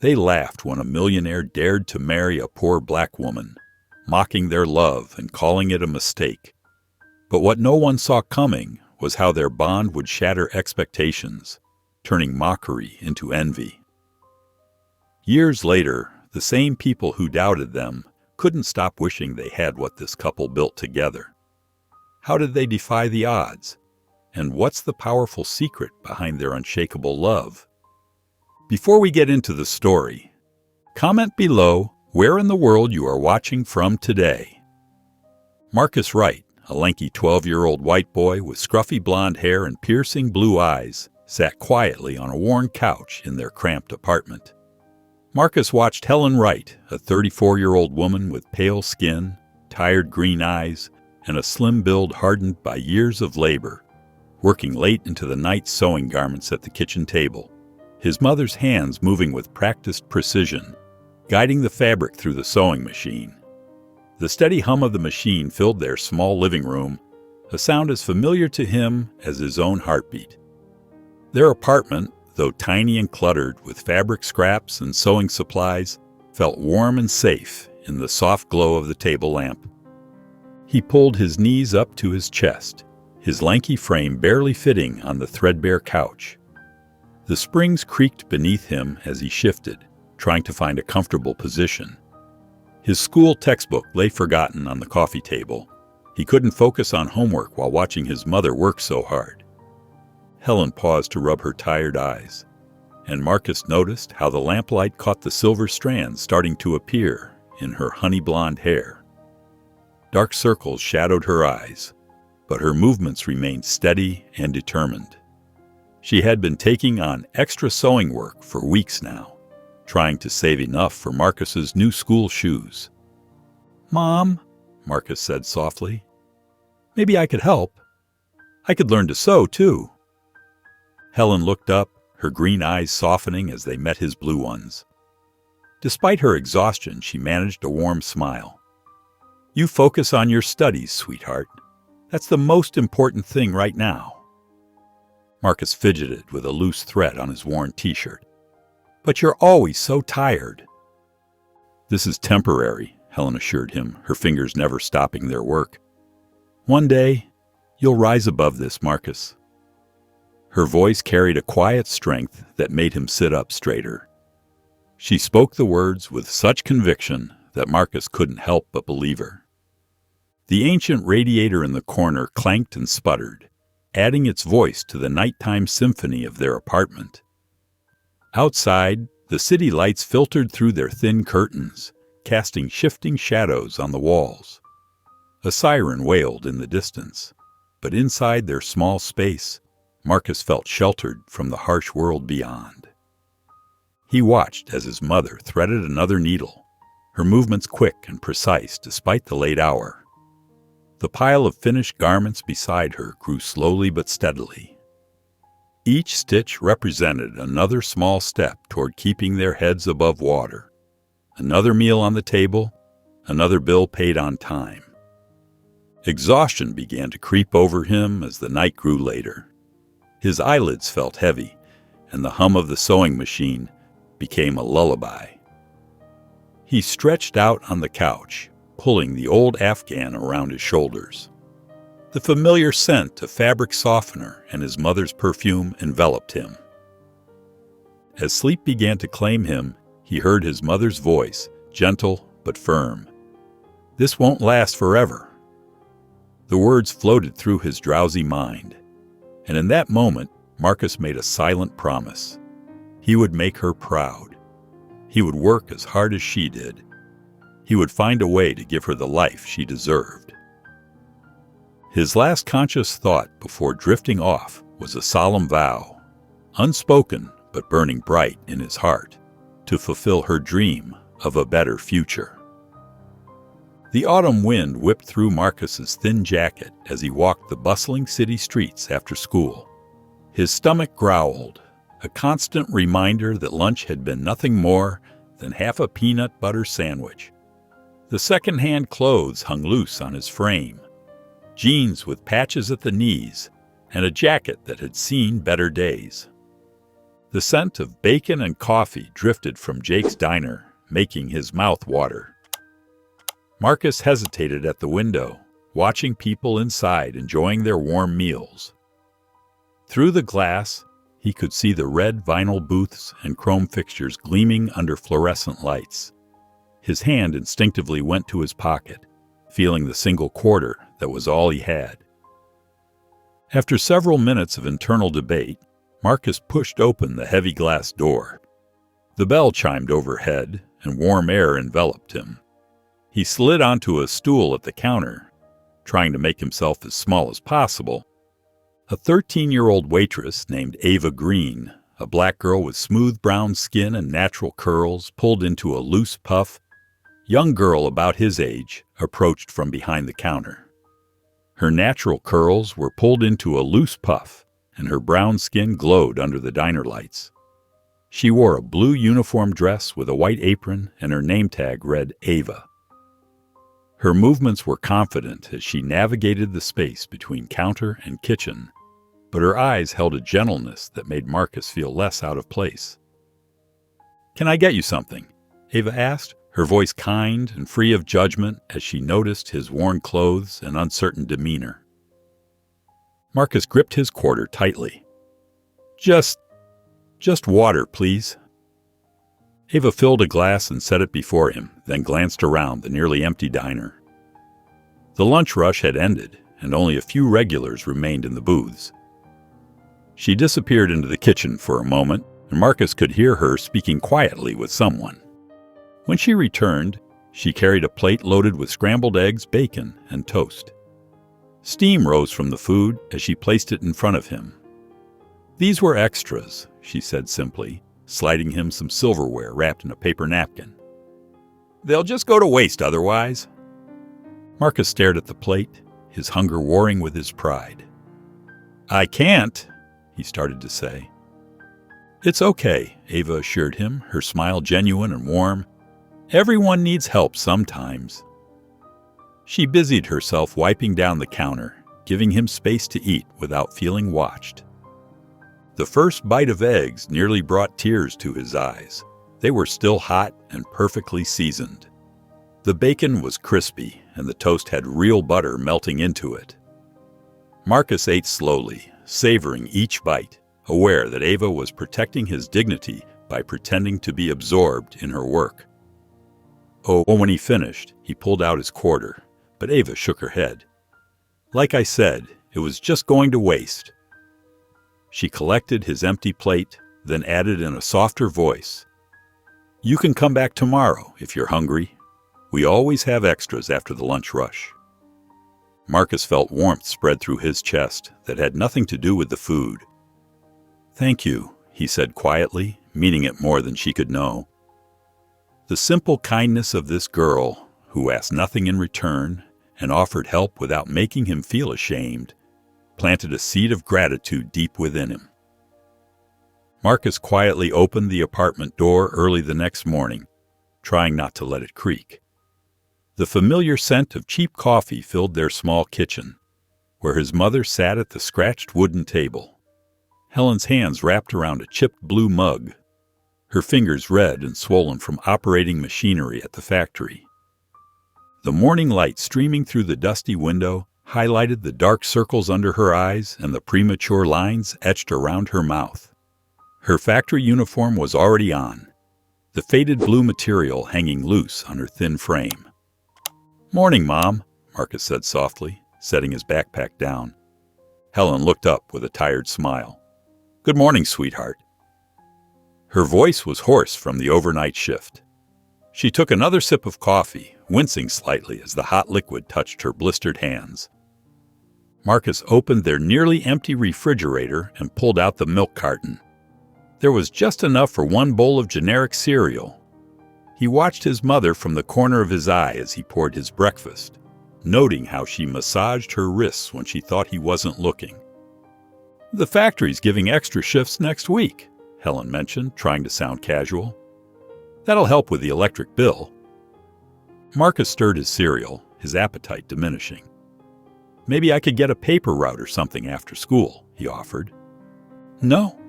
They laughed when a millionaire dared to marry a poor black woman, mocking their love and calling it a mistake. But what no one saw coming was how their bond would shatter expectations, turning mockery into envy. Years later, the same people who doubted them couldn't stop wishing they had what this couple built together. How did they defy the odds? And what's the powerful secret behind their unshakable love? Before we get into the story, comment below where in the world you are watching from today. Marcus Wright, a lanky 12-year-old white boy with scruffy blonde hair and piercing blue eyes, sat quietly on a worn couch in their cramped apartment. Marcus watched Helen Wright, a 34-year-old woman with pale skin, tired green eyes, and a slim build hardened by years of labor, working late into the night sewing garments at the kitchen table, his mother's hands moving with practiced precision, guiding the fabric through the sewing machine. The steady hum of the machine filled their small living room, a sound as familiar to him as his own heartbeat. Their apartment, though tiny and cluttered with fabric scraps and sewing supplies, felt warm and safe in the soft glow of the table lamp. He pulled his knees up to his chest, his lanky frame barely fitting on the threadbare couch. The springs creaked beneath him as he shifted, trying to find a comfortable position. His school textbook lay forgotten on the coffee table. He couldn't focus on homework while watching his mother work so hard. Helen paused to rub her tired eyes, and Marcus noticed how the lamplight caught the silver strands starting to appear in her honey blonde hair. Dark circles shadowed her eyes, but her movements remained steady and determined. She had been taking on extra sewing work for weeks now, trying to save enough for Marcus's new school shoes. "Mom," Marcus said softly, "maybe I could help. I could learn to sew, too." Helen looked up, her green eyes softening as they met his blue ones. Despite her exhaustion, she managed a warm smile. "You focus on your studies, sweetheart. That's the most important thing right now." Marcus fidgeted with a loose thread on his worn t-shirt. "But you're always so tired." "This is temporary," Helen assured him, her fingers never stopping their work. "One day, you'll rise above this, Marcus." Her voice carried a quiet strength that made him sit up straighter. She spoke the words with such conviction that Marcus couldn't help but believe her. The ancient radiator in the corner clanked and sputtered, adding its voice to the nighttime symphony of their apartment. Outside, the city lights filtered through their thin curtains, casting shifting shadows on the walls. A siren wailed in the distance, but inside their small space, Marcus felt sheltered from the harsh world beyond. He watched as his mother threaded another needle, her movements quick and precise despite the late hour. The pile of finished garments beside her grew slowly but steadily. Each stitch represented another small step toward keeping their heads above water. Another meal on the table, another bill paid on time. Exhaustion began to creep over him as the night grew later. His eyelids felt heavy, and the hum of the sewing machine became a lullaby. He stretched out on the couch, pulling the old Afghan around his shoulders. The familiar scent of fabric softener and his mother's perfume enveloped him. As sleep began to claim him, he heard his mother's voice, gentle but firm. "This won't last forever." The words floated through his drowsy mind, and in that moment, Marcus made a silent promise. He would make her proud. He would work as hard as she did. He would find a way to give her the life she deserved. His last conscious thought before drifting off was a solemn vow, unspoken but burning bright in his heart, to fulfill her dream of a better future. The autumn wind whipped through Marcus's thin jacket as he walked the bustling city streets after school. His stomach growled, a constant reminder that lunch had been nothing more than half a peanut butter sandwich. The second-hand clothes hung loose on his frame, jeans with patches at the knees, and a jacket that had seen better days. The scent of bacon and coffee drifted from Jake's diner, making his mouth water. Marcus hesitated at the window, watching people inside enjoying their warm meals. Through the glass, he could see the red vinyl booths and chrome fixtures gleaming under fluorescent lights. His hand instinctively went to his pocket, feeling the single quarter that was all he had. After several minutes of internal debate, Marcus pushed open the heavy glass door. The bell chimed overhead, and warm air enveloped him. He slid onto a stool at the counter, trying to make himself as small as possible. A 13-year-old waitress named Ava Green, a black girl with smooth brown skin and natural curls pulled into a loose puff, young girl about his age, approached from behind the counter. Her natural curls were pulled into a loose puff, and her brown skin glowed under the diner lights. She wore a blue uniform dress with a white apron, and her name tag read Ava. Her movements were confident as she navigated the space between counter and kitchen, but her eyes held a gentleness that made Marcus feel less out of place. "Can I get you something?" Ava asked, her voice kind and free of judgment as she noticed his worn clothes and uncertain demeanor. Marcus gripped his quarter tightly. Just water, please." Ava filled a glass and set it before him, then glanced around the nearly empty diner. The lunch rush had ended, and only a few regulars remained in the booths. She disappeared into the kitchen for a moment, and Marcus could hear her speaking quietly with someone. When she returned, she carried a plate loaded with scrambled eggs, bacon, and toast. Steam rose from the food as she placed it in front of him. "These were extras," she said simply, sliding him some silverware wrapped in a paper napkin. "They'll just go to waste otherwise." Marcus stared at the plate, his hunger warring with his pride. "I can't," he started to say. "It's okay," Ava assured him, her smile genuine and warm. "Everyone needs help sometimes." She busied herself wiping down the counter, giving him space to eat without feeling watched. The first bite of eggs nearly brought tears to his eyes. They were still hot and perfectly seasoned. The bacon was crispy, and the toast had real butter melting into it. Marcus ate slowly, savoring each bite, aware that Ava was protecting his dignity by pretending to be absorbed in her work. When he finished, he pulled out his quarter, but Ava shook her head. "Like I said, it was just going to waste." She collected his empty plate, then added in a softer voice, "You can come back tomorrow if you're hungry. We always have extras after the lunch rush." Marcus felt warmth spread through his chest that had nothing to do with the food. "Thank you," he said quietly, meaning it more than she could know. The simple kindness of this girl, who asked nothing in return and offered help without making him feel ashamed, planted a seed of gratitude deep within him. Marcus quietly opened the apartment door early the next morning, trying not to let it creak. The familiar scent of cheap coffee filled their small kitchen, where his mother sat at the scratched wooden table. Helen's hands wrapped around a chipped blue mug, her fingers red and swollen from operating machinery at the factory. The morning light streaming through the dusty window highlighted the dark circles under her eyes and the premature lines etched around her mouth. Her factory uniform was already on, the faded blue material hanging loose on her thin frame. "Morning, Mom," Marcus said softly, setting his backpack down. Helen looked up with a tired smile. "Good morning, sweetheart." Her voice was hoarse from the overnight shift. She took another sip of coffee, wincing slightly as the hot liquid touched her blistered hands. Marcus opened their nearly empty refrigerator and pulled out the milk carton. There was just enough for one bowl of generic cereal. He watched his mother from the corner of his eye as he poured his breakfast, noting how she massaged her wrists when she thought he wasn't looking. "The factory's giving extra shifts next week," Helen mentioned, trying to sound casual. "That'll help with the electric bill." Marcus stirred his cereal, his appetite diminishing. "Maybe I could get a paper route or something after school," he offered. "No."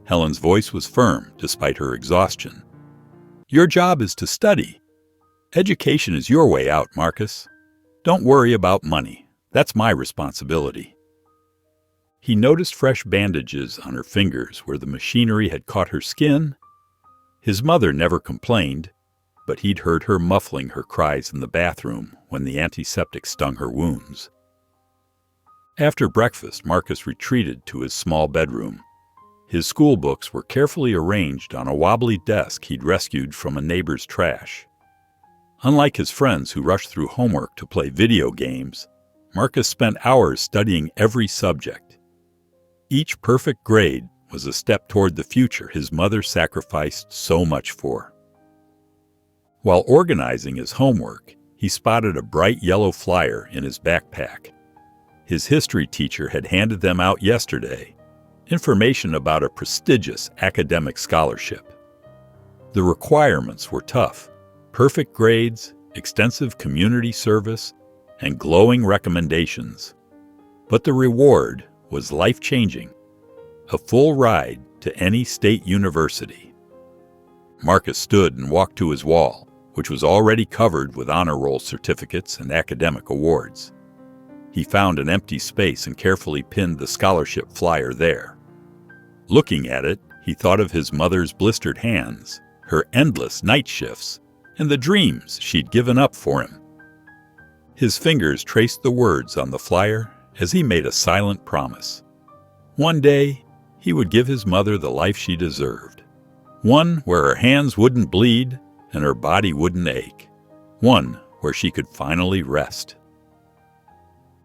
Helen's voice was firm despite her exhaustion. "Your job is to study. Education is your way out, Marcus. Don't worry about money. That's my responsibility." He noticed fresh bandages on her fingers where the machinery had caught her skin. His mother never complained, but he'd heard her muffling her cries in the bathroom when the antiseptic stung her wounds. After breakfast, Marcus retreated to his small bedroom. His school books were carefully arranged on a wobbly desk he'd rescued from a neighbor's trash. Unlike his friends who rushed through homework to play video games, Marcus spent hours studying every subject. Each perfect grade was a step toward the future his mother sacrificed so much for. While organizing his homework, he spotted a bright yellow flyer in his backpack. His history teacher had handed them out yesterday, information about a prestigious academic scholarship. The requirements were tough: perfect grades, extensive community service, and glowing recommendations. But the reward was life-changing: a full ride to any state university. Marcus stood and walked to his wall, which was already covered with honor roll certificates and academic awards. He found an empty space and carefully pinned the scholarship flyer there. Looking at it, he thought of his mother's blistered hands, her endless night shifts, and the dreams she'd given up for him. His fingers traced the words on the flyer as he made a silent promise. One day, he would give his mother the life she deserved. One where her hands wouldn't bleed and her body wouldn't ache. One where she could finally rest.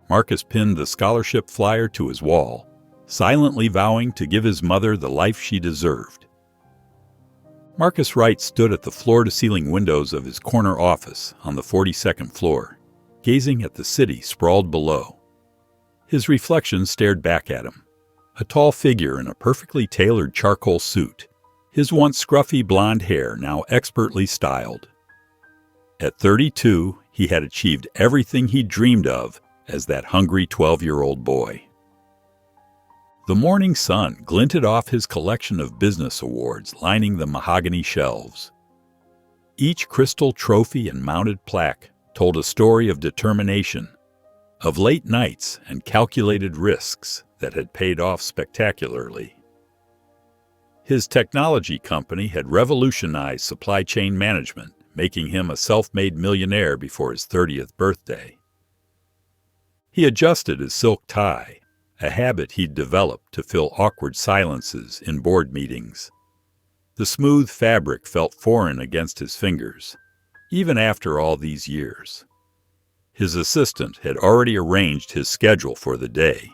Marcus pinned the scholarship flyer to his wall, silently vowing to give his mother the life she deserved. Marcus Wright stood at the floor-to-ceiling windows of his corner office on the 42nd floor, gazing at the city sprawled below. His reflection stared back at him, a tall figure in a perfectly tailored charcoal suit, his once scruffy blonde hair now expertly styled. At 32, he had achieved everything he'd dreamed of as that hungry 12-year-old boy. The morning sun glinted off his collection of business awards lining the mahogany shelves. Each crystal trophy and mounted plaque told a story of determination, of late nights and calculated risks that had paid off spectacularly. His technology company had revolutionized supply chain management, making him a self-made millionaire before his 30th birthday. He adjusted his silk tie, a habit he'd developed to fill awkward silences in board meetings. The smooth fabric felt foreign against his fingers, even after all these years. His assistant had already arranged his schedule for the day: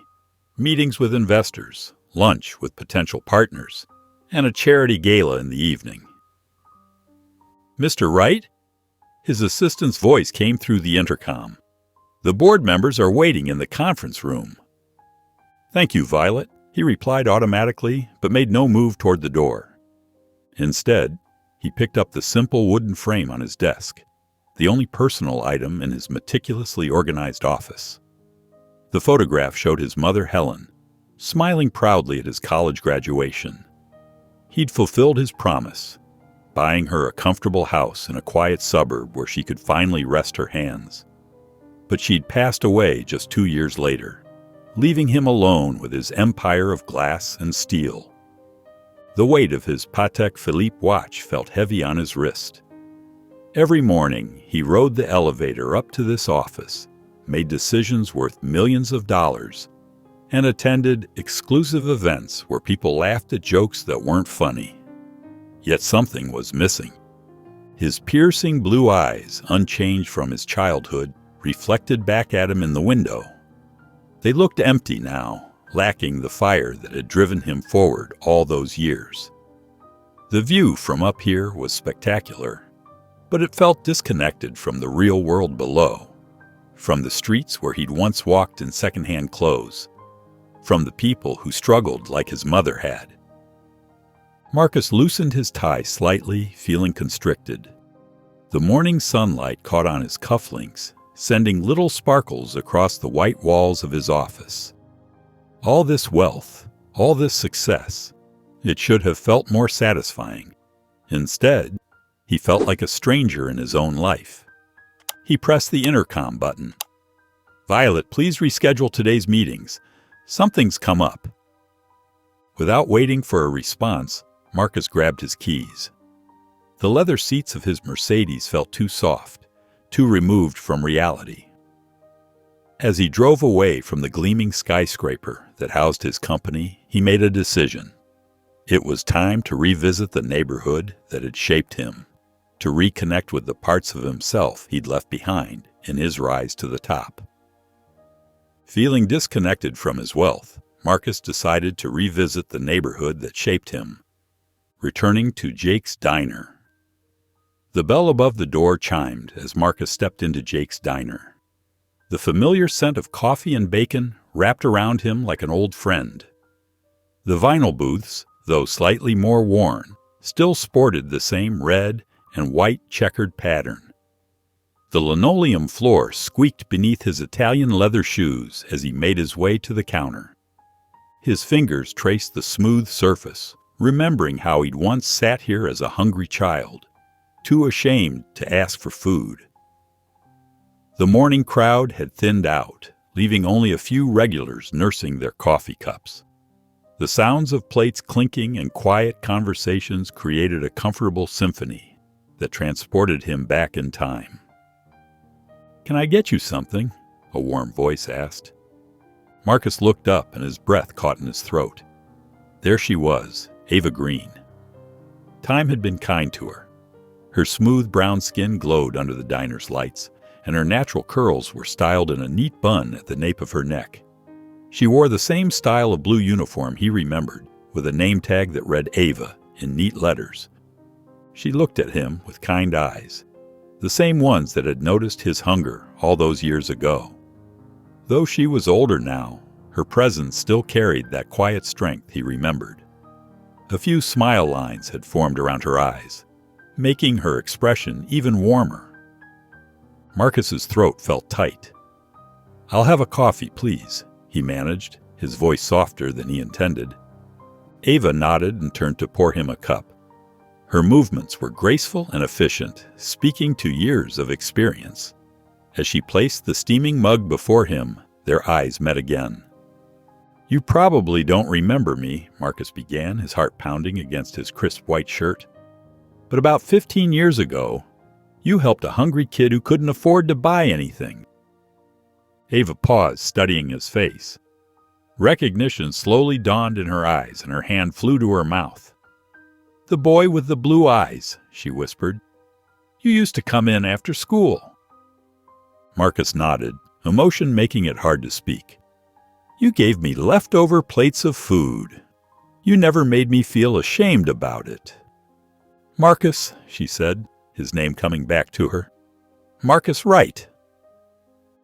meetings with investors, lunch with potential partners, and a charity gala in the evening. "Mr. Wright?" His assistant's voice came through the intercom. "The board members are waiting in the conference room." "Thank you, Violet," he replied automatically, but made no move toward the door. Instead, he picked up the simple wooden frame on his desk, the only personal item in his meticulously organized office. The photograph showed his mother, Helen, smiling proudly at his college graduation. He'd fulfilled his promise, buying her a comfortable house in a quiet suburb where she could finally rest her hands. But she'd passed away just 2 years later, leaving him alone with his empire of glass and steel. The weight of his Patek Philippe watch felt heavy on his wrist. Every morning, he rode the elevator up to this office, made decisions worth millions of dollars, and attended exclusive events where people laughed at jokes that weren't funny. Yet something was missing. His piercing blue eyes, unchanged from his childhood, reflected back at him in the window. They looked empty now, lacking the fire that had driven him forward all those years. The view from up here was spectacular, but it felt disconnected from the real world below, from the streets where he'd once walked in secondhand clothes, from the people who struggled like his mother had. Marcus loosened his tie slightly, feeling constricted. The morning sunlight caught on his cufflinks, sending little sparkles across the white walls of his office. All this wealth, all this success, It should have felt more satisfying. Instead, he felt like a stranger in his own life. He pressed the intercom button. "Violet, please reschedule today's meetings. Something's come up." Without waiting for a response, Marcus grabbed his keys. The leather seats of his Mercedes felt too soft, too removed from reality. As he drove away from the gleaming skyscraper that housed his company, he made a decision. It was time to revisit the neighborhood that had shaped him, to reconnect with the parts of himself he'd left behind in his rise to the top. Feeling disconnected from his wealth, Marcus decided to revisit the neighborhood that shaped him, returning to Jake's Diner. The bell above the door chimed as Marcus stepped into Jake's Diner. The familiar scent of coffee and bacon wrapped around him like an old friend. The vinyl booths, though slightly more worn, still sported the same red and white checkered pattern. The linoleum floor squeaked beneath his Italian leather shoes as he made his way to the counter. His fingers traced the smooth surface, remembering how he'd once sat here as a hungry child, too ashamed to ask for food. The morning crowd had thinned out, leaving only a few regulars nursing their coffee cups. The sounds of plates clinking and quiet conversations created a comfortable symphony that transported him back in time. "Can I get you something?" a warm voice asked. Marcus looked up and his breath caught in his throat. There she was, Ava Green. Time had been kind to her. Her smooth brown skin glowed under the diner's lights, and her natural curls were styled in a neat bun at the nape of her neck. She wore the same style of blue uniform he remembered, with a name tag that read Ava in neat letters. She looked at him with kind eyes, the same ones that had noticed his hunger all those years ago. Though she was older now, her presence still carried that quiet strength he remembered. A few smile lines had formed around her eyes, making her expression even warmer. Marcus's throat felt tight. "I'll have a coffee, please," he managed, his voice softer than he intended. Ava nodded and turned to pour him a cup. Her movements were graceful and efficient, speaking to years of experience. As she placed the steaming mug before him, their eyes met again. "You probably don't remember me," Marcus began, his heart pounding against his crisp white shirt. "But about 15 years ago, you helped a hungry kid who couldn't afford to buy anything." Ava paused, studying his face. Recognition slowly dawned in her eyes, and her hand flew to her mouth. "The boy with the blue eyes," she whispered. "You used to come in after school." Marcus nodded, emotion making it hard to speak. "You gave me leftover plates of food. You never made me feel ashamed about it." "Marcus," she said, his name coming back to her. "Marcus Wright."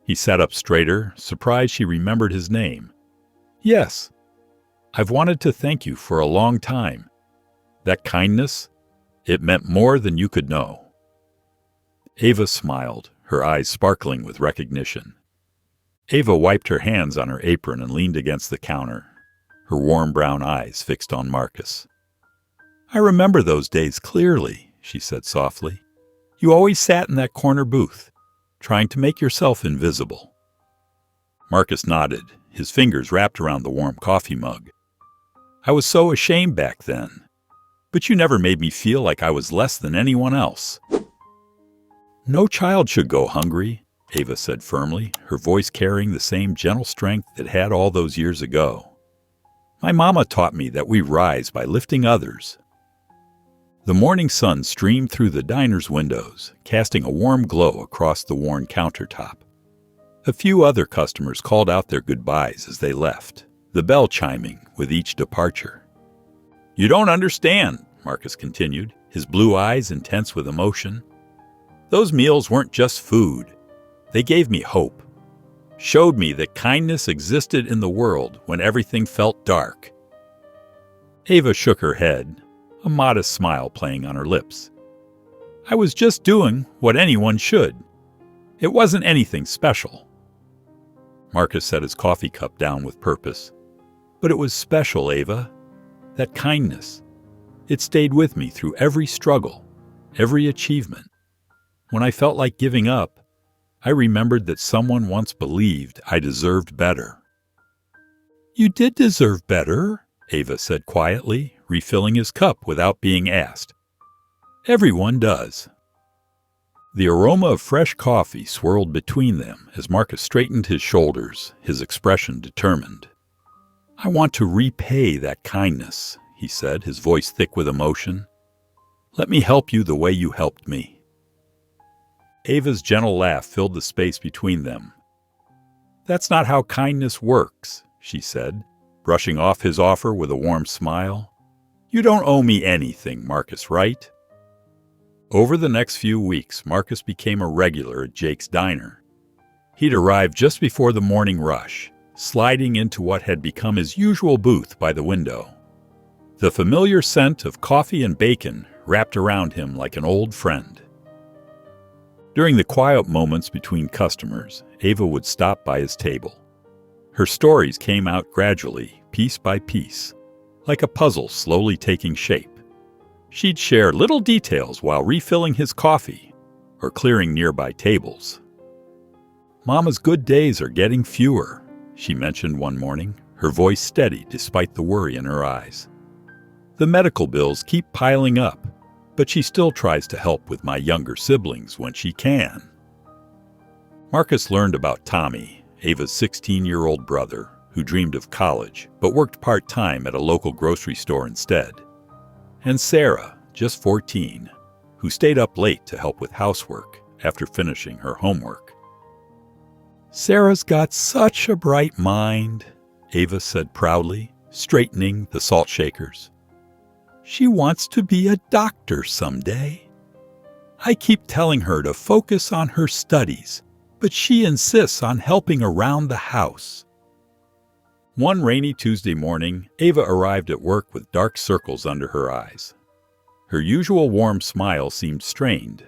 He sat up straighter, surprised she remembered his name. "Yes. I've wanted to thank you for a long time. That kindness, it meant more than you could know." Ava smiled, her eyes sparkling with recognition. Ava wiped her hands on her apron and leaned against the counter, her warm brown eyes fixed on Marcus. "I remember those days clearly," she said softly. "You always sat in that corner booth, trying to make yourself invisible." Marcus nodded, his fingers wrapped around the warm coffee mug. "I was so ashamed back then, but you never made me feel like I was less than anyone else." "No child should go hungry," Ava said firmly, her voice carrying the same gentle strength it had all those years ago. "My mama taught me that we rise by lifting others." The morning sun streamed through the diner's windows, casting a warm glow across the worn countertop. A few other customers called out their goodbyes as they left, the bell chiming with each departure. "You don't understand," Marcus continued, his blue eyes intense with emotion. "Those meals weren't just food. They gave me hope, showed me that kindness existed in the world when everything felt dark." Ava shook her head, a modest smile playing on her lips. "I was just doing what anyone should. It wasn't anything special." Marcus set his coffee cup down with purpose. "But it was special, Ava. That kindness, it stayed with me through every struggle, every achievement. When I felt like giving up, I remembered that someone once believed I deserved better. "You did deserve better," Ava said quietly, refilling his cup without being asked. "Everyone does." The aroma of fresh coffee swirled between them as Marcus straightened his shoulders, his expression determined. "I want to repay that kindness," he said, his voice thick with emotion. "Let me help you the way you helped me." Ava's gentle laugh filled the space between them. "That's not how kindness works," she said, brushing off his offer with a warm smile. "You don't owe me anything, Marcus, right?" Over the next few weeks, Marcus became a regular at Jake's diner. He'd arrive just before the morning rush, sliding into what had become his usual booth by the window. The familiar scent of coffee and bacon wrapped around him like an old friend. During the quiet moments between customers, Ava would stop by his table. Her stories came out gradually, piece by piece, like a puzzle slowly taking shape. She'd share little details while refilling his coffee or clearing nearby tables. "Mama's good days are getting fewer," she mentioned one morning, her voice steady despite the worry in her eyes. "The medical bills keep piling up, but she still tries to help with my younger siblings when she can." Marcus learned about Tommy, Ava's 16-year-old brother, who dreamed of college but worked part-time at a local grocery store instead. And Sarah, just 14, who stayed up late to help with housework after finishing her homework. "Sarah's got such a bright mind," Ava said proudly, straightening the salt shakers. "She wants to be a doctor someday. I keep telling her to focus on her studies, but she insists on helping around the house." One rainy Tuesday morning, Ava arrived at work with dark circles under her eyes. Her usual warm smile seemed strained.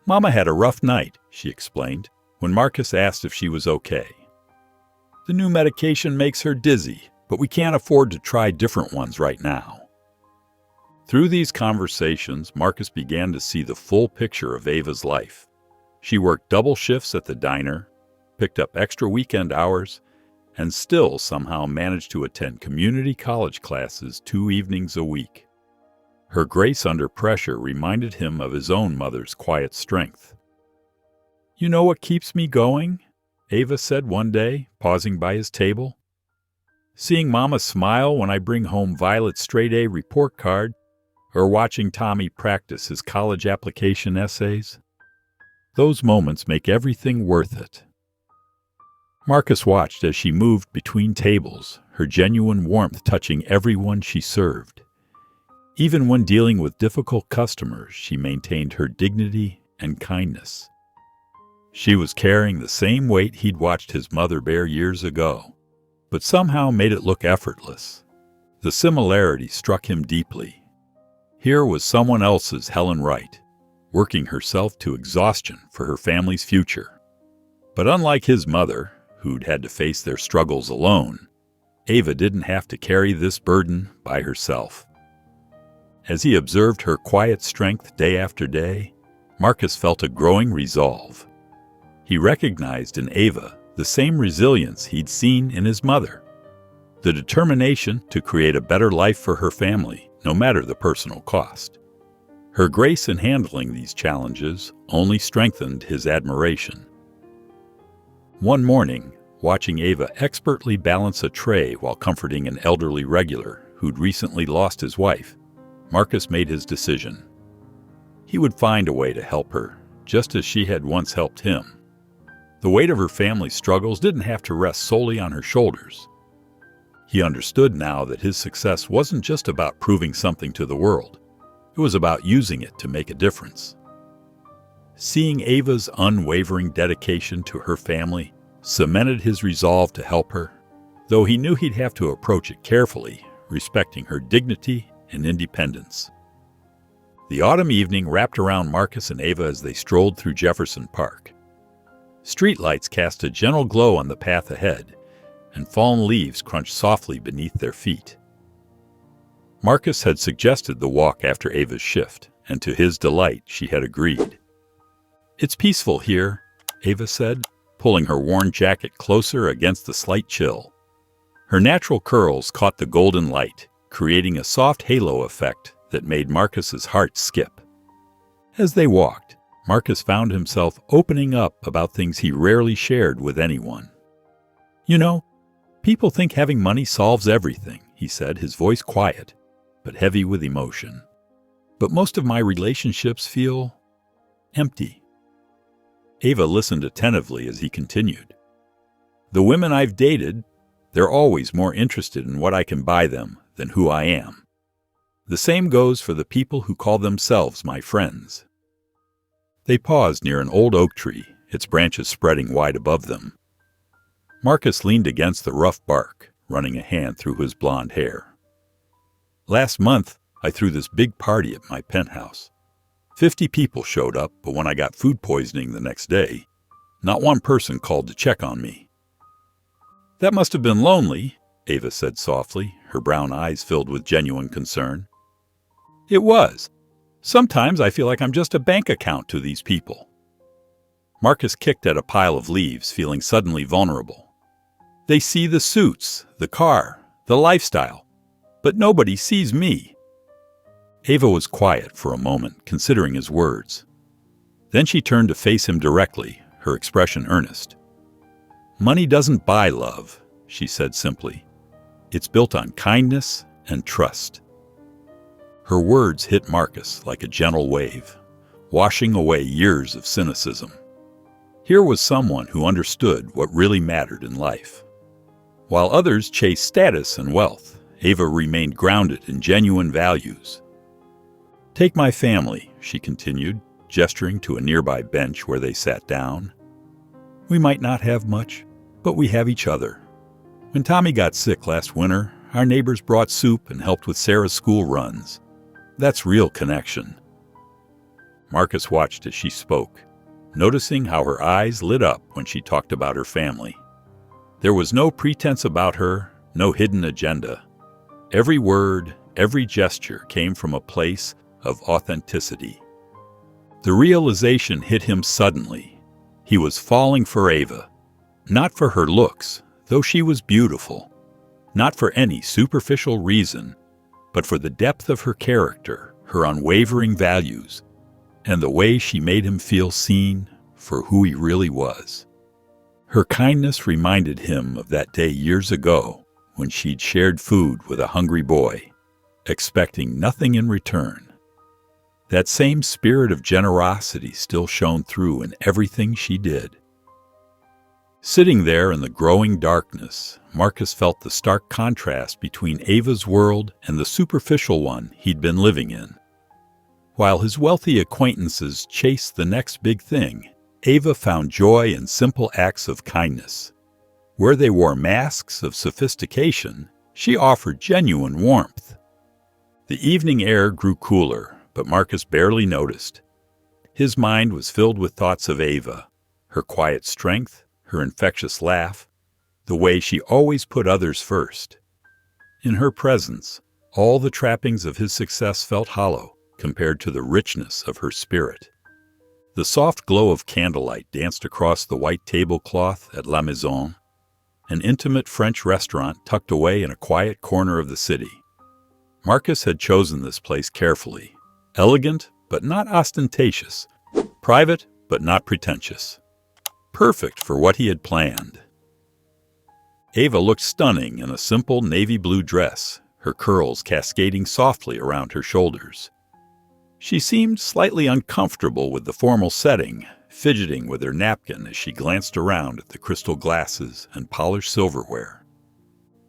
"Mama had a rough night," she explained, when Marcus asked if she was okay. "The new medication makes her dizzy, but we can't afford to try different ones right now." Through these conversations, Marcus began to see the full picture of Ava's life. She worked double shifts at the diner, picked up extra weekend hours, and still somehow managed to attend community college classes 2 evenings a week. Her grace under pressure reminded him of his own mother's quiet strength. "You know what keeps me going?" Ava said one day, pausing by his table. "Seeing Mama smile when I bring home Violet's straight-A report card, or watching Tommy practice his college application essays. Those moments make everything worth it." Marcus watched as she moved between tables, her genuine warmth touching everyone she served. Even when dealing with difficult customers, she maintained her dignity and kindness. She was carrying the same weight he'd watched his mother bear years ago, but somehow made it look effortless. The similarity struck him deeply. Here was someone else's Helen Wright, working herself to exhaustion for her family's future. But unlike his mother, who'd had to face their struggles alone, Ava didn't have to carry this burden by herself. As he observed her quiet strength day after day, Marcus felt a growing resolve. He recognized in Ava the same resilience he'd seen in his mother, the determination to create a better life for her family, no matter the personal cost. Her grace in handling these challenges only strengthened his admiration. One morning, watching Ava expertly balance a tray while comforting an elderly regular who'd recently lost his wife, Marcus made his decision. He would find a way to help her, just as she had once helped him. The weight of her family's struggles didn't have to rest solely on her shoulders. He understood now that his success wasn't just about proving something to the world. It was about using it to make a difference. Seeing Ava's unwavering dedication to her family cemented his resolve to help her, though he knew he'd have to approach it carefully, respecting her dignity and independence. The autumn evening wrapped around Marcus and Ava as they strolled through Jefferson Park. Streetlights cast a gentle glow on the path ahead, and fallen leaves crunched softly beneath their feet. Marcus had suggested the walk after Ava's shift, and to his delight, she had agreed. "It's peaceful here," Ava said, pulling her worn jacket closer against the slight chill. Her natural curls caught the golden light, creating a soft halo effect that made Marcus's heart skip. As they walked, Marcus found himself opening up about things he rarely shared with anyone. "You know, people think having money solves everything," he said, his voice quiet, but heavy with emotion. "But most of my relationships feel empty." Ava listened attentively as he continued. "The women I've dated, they're always more interested in what I can buy them than who I am. The same goes for the people who call themselves my friends." They paused near an old oak tree, its branches spreading wide above them. Marcus leaned against the rough bark, running a hand through his blond hair. "Last month, I threw this big party at my penthouse. 50 people showed up, but when I got food poisoning the next day, not one person called to check on me." "That must have been lonely," Ava said softly, her brown eyes filled with genuine concern. "It was. Sometimes I feel like I'm just a bank account to these people." Marcus kicked at a pile of leaves, feeling suddenly vulnerable. "They see the suits, the car, the lifestyle, but nobody sees me." Ava was quiet for a moment, considering his words. Then she turned to face him directly, her expression earnest. "Money doesn't buy love," she said simply. "It's built on kindness and trust." Her words hit Marcus like a gentle wave, washing away years of cynicism. Here was someone who understood what really mattered in life. While others chased status and wealth, Ava remained grounded in genuine values. "Take my family," she continued, gesturing to a nearby bench where they sat down. "We might not have much, but we have each other. When Tommy got sick last winter, our neighbors brought soup and helped with Sarah's school runs. That's real connection." Marcus watched as she spoke, noticing how her eyes lit up when she talked about her family. There was no pretense about her, no hidden agenda. Every word, every gesture came from a place of authenticity. The realization hit him suddenly. He was falling for Ava, not for her looks, though she was beautiful, not for any superficial reason, but for the depth of her character, her unwavering values, and the way she made him feel seen for who he really was. Her kindness reminded him of that day years ago when she'd shared food with a hungry boy, expecting nothing in return. That same spirit of generosity still shone through in everything she did. Sitting there in the growing darkness, Marcus felt the stark contrast between Ava's world and the superficial one he'd been living in. While his wealthy acquaintances chased the next big thing, Ava found joy in simple acts of kindness. Where they wore masks of sophistication, she offered genuine warmth. The evening air grew cooler, but Marcus barely noticed. His mind was filled with thoughts of Ava, her quiet strength, her infectious laugh, the way she always put others first. In her presence, all the trappings of his success felt hollow compared to the richness of her spirit. The soft glow of candlelight danced across the white tablecloth at La Maison, an intimate French restaurant tucked away in a quiet corner of the city. Marcus had chosen this place carefully, elegant but not ostentatious, private but not pretentious. Perfect for what he had planned. Ava looked stunning in a simple navy blue dress, her curls cascading softly around her shoulders. She seemed slightly uncomfortable with the formal setting, fidgeting with her napkin as she glanced around at the crystal glasses and polished silverware.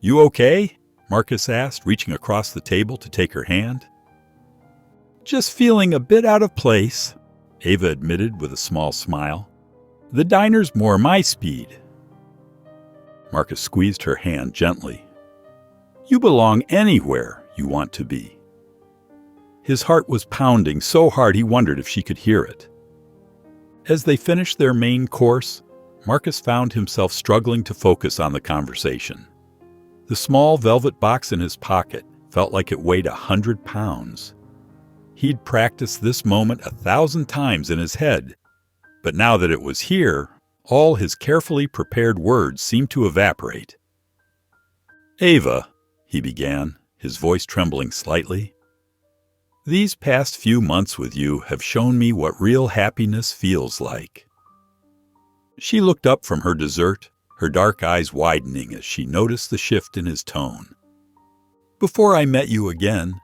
"You okay?" Marcus asked, reaching across the table to take her hand. "Just feeling a bit out of place," Ava admitted with a small smile. "The diner's more my speed." Marcus squeezed her hand gently. "You belong anywhere you want to be." His heart was pounding so hard he wondered if she could hear it. As they finished their main course, Marcus found himself struggling to focus on the conversation. The small velvet box in his pocket felt like it weighed 100 pounds. He'd practiced this moment 1,000 times in his head, but now that it was here, all his carefully prepared words seemed to evaporate. "Ava," he began, his voice trembling slightly, "these past few months with you have shown me what real happiness feels like." She looked up from her dessert, her dark eyes widening as she noticed the shift in his tone. "Before I met you again,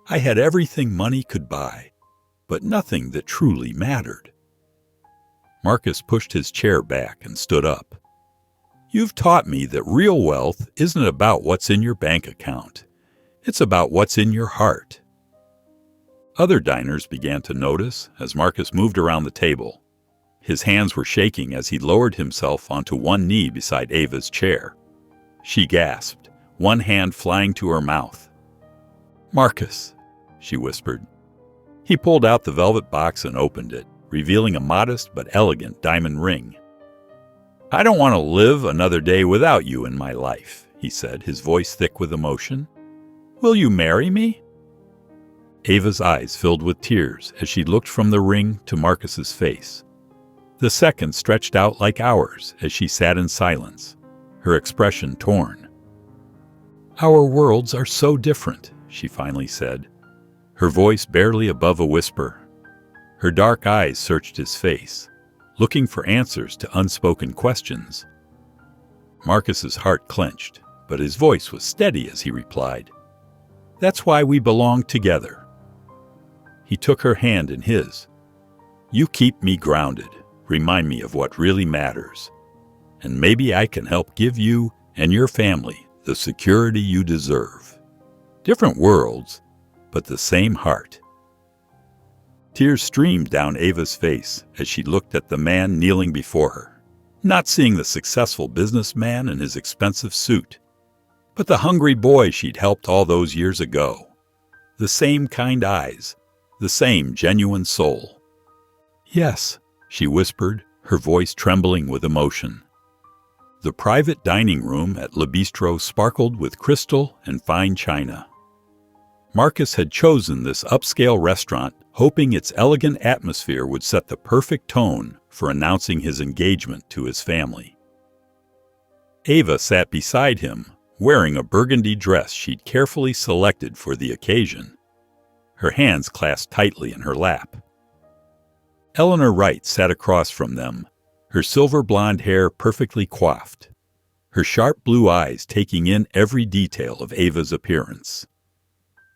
I had everything money could buy, but nothing that truly mattered." Marcus pushed his chair back and stood up. "You've taught me that real wealth isn't about what's in your bank account. It's about what's in your heart." Other diners began to notice as Marcus moved around the table. His hands were shaking as he lowered himself onto one knee beside Ava's chair. She gasped, one hand flying to her mouth. "Marcus," she whispered. He pulled out the velvet box and opened it, revealing a modest but elegant diamond ring. "I don't want to live another day without you in my life," he said, his voice thick with emotion. "Will you marry me?" Ava's eyes filled with tears as she looked from the ring to Marcus's face. The seconds stretched out like hours as she sat in silence, her expression torn. "Our worlds are so different," she finally said, her voice barely above a whisper. Her dark eyes searched his face, looking for answers to unspoken questions. Marcus's heart clenched, but his voice was steady as he replied, "That's why we belong together." He took her hand in his. "You keep me grounded, remind me of what really matters, and maybe I can help give you and your family the security you deserve. Different worlds, but the same heart." Tears streamed down Ava's face as she looked at the man kneeling before her, not seeing the successful businessman in his expensive suit, but the hungry boy she'd helped all those years ago. The same kind eyes, the same genuine soul. "Yes," she whispered, her voice trembling with emotion. The private dining room at Le Bistro sparkled with crystal and fine china. Marcus had chosen this upscale restaurant, hoping its elegant atmosphere would set the perfect tone for announcing his engagement to his family. Ava sat beside him, wearing a burgundy dress she'd carefully selected for the occasion, her hands clasped tightly in her lap. Eleanor Wright sat across from them, her silver blonde hair perfectly coiffed, her sharp blue eyes taking in every detail of Ava's appearance.